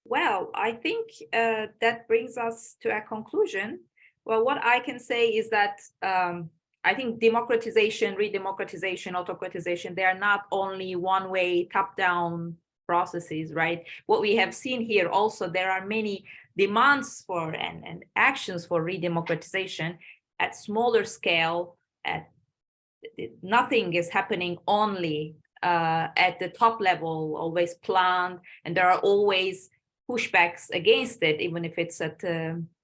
B: Well, I think that brings us to a conclusion. Well, what I can say is that I think democratization, redemocratization, autocratization, they are not only one-way top-down processes, right? What we have seen here also, there are many demands for and actions for redemocratization at smaller scale. Nothing is happening only at the top level, always planned, and there are always pushbacks against it, even if it's at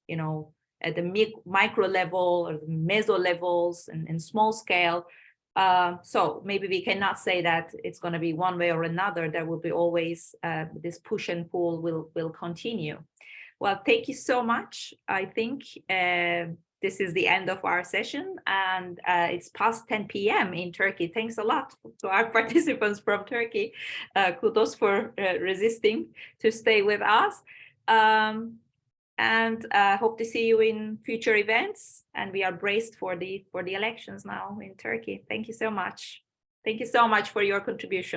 B: you know, at the micro level or the meso levels and small scale. So maybe we cannot say that it's going to be one way or another. There will be always this push and pull will continue. Well, thank you so much. I think this is the end of our session, and it's past 10 p.m. in Turkey. Thanks a lot to our participants from Turkey. Kudos for resisting to stay with us. And hope to see you in future events. And we are braced for the elections now in Turkey. Thank you so much. Thank you so much for your contribution.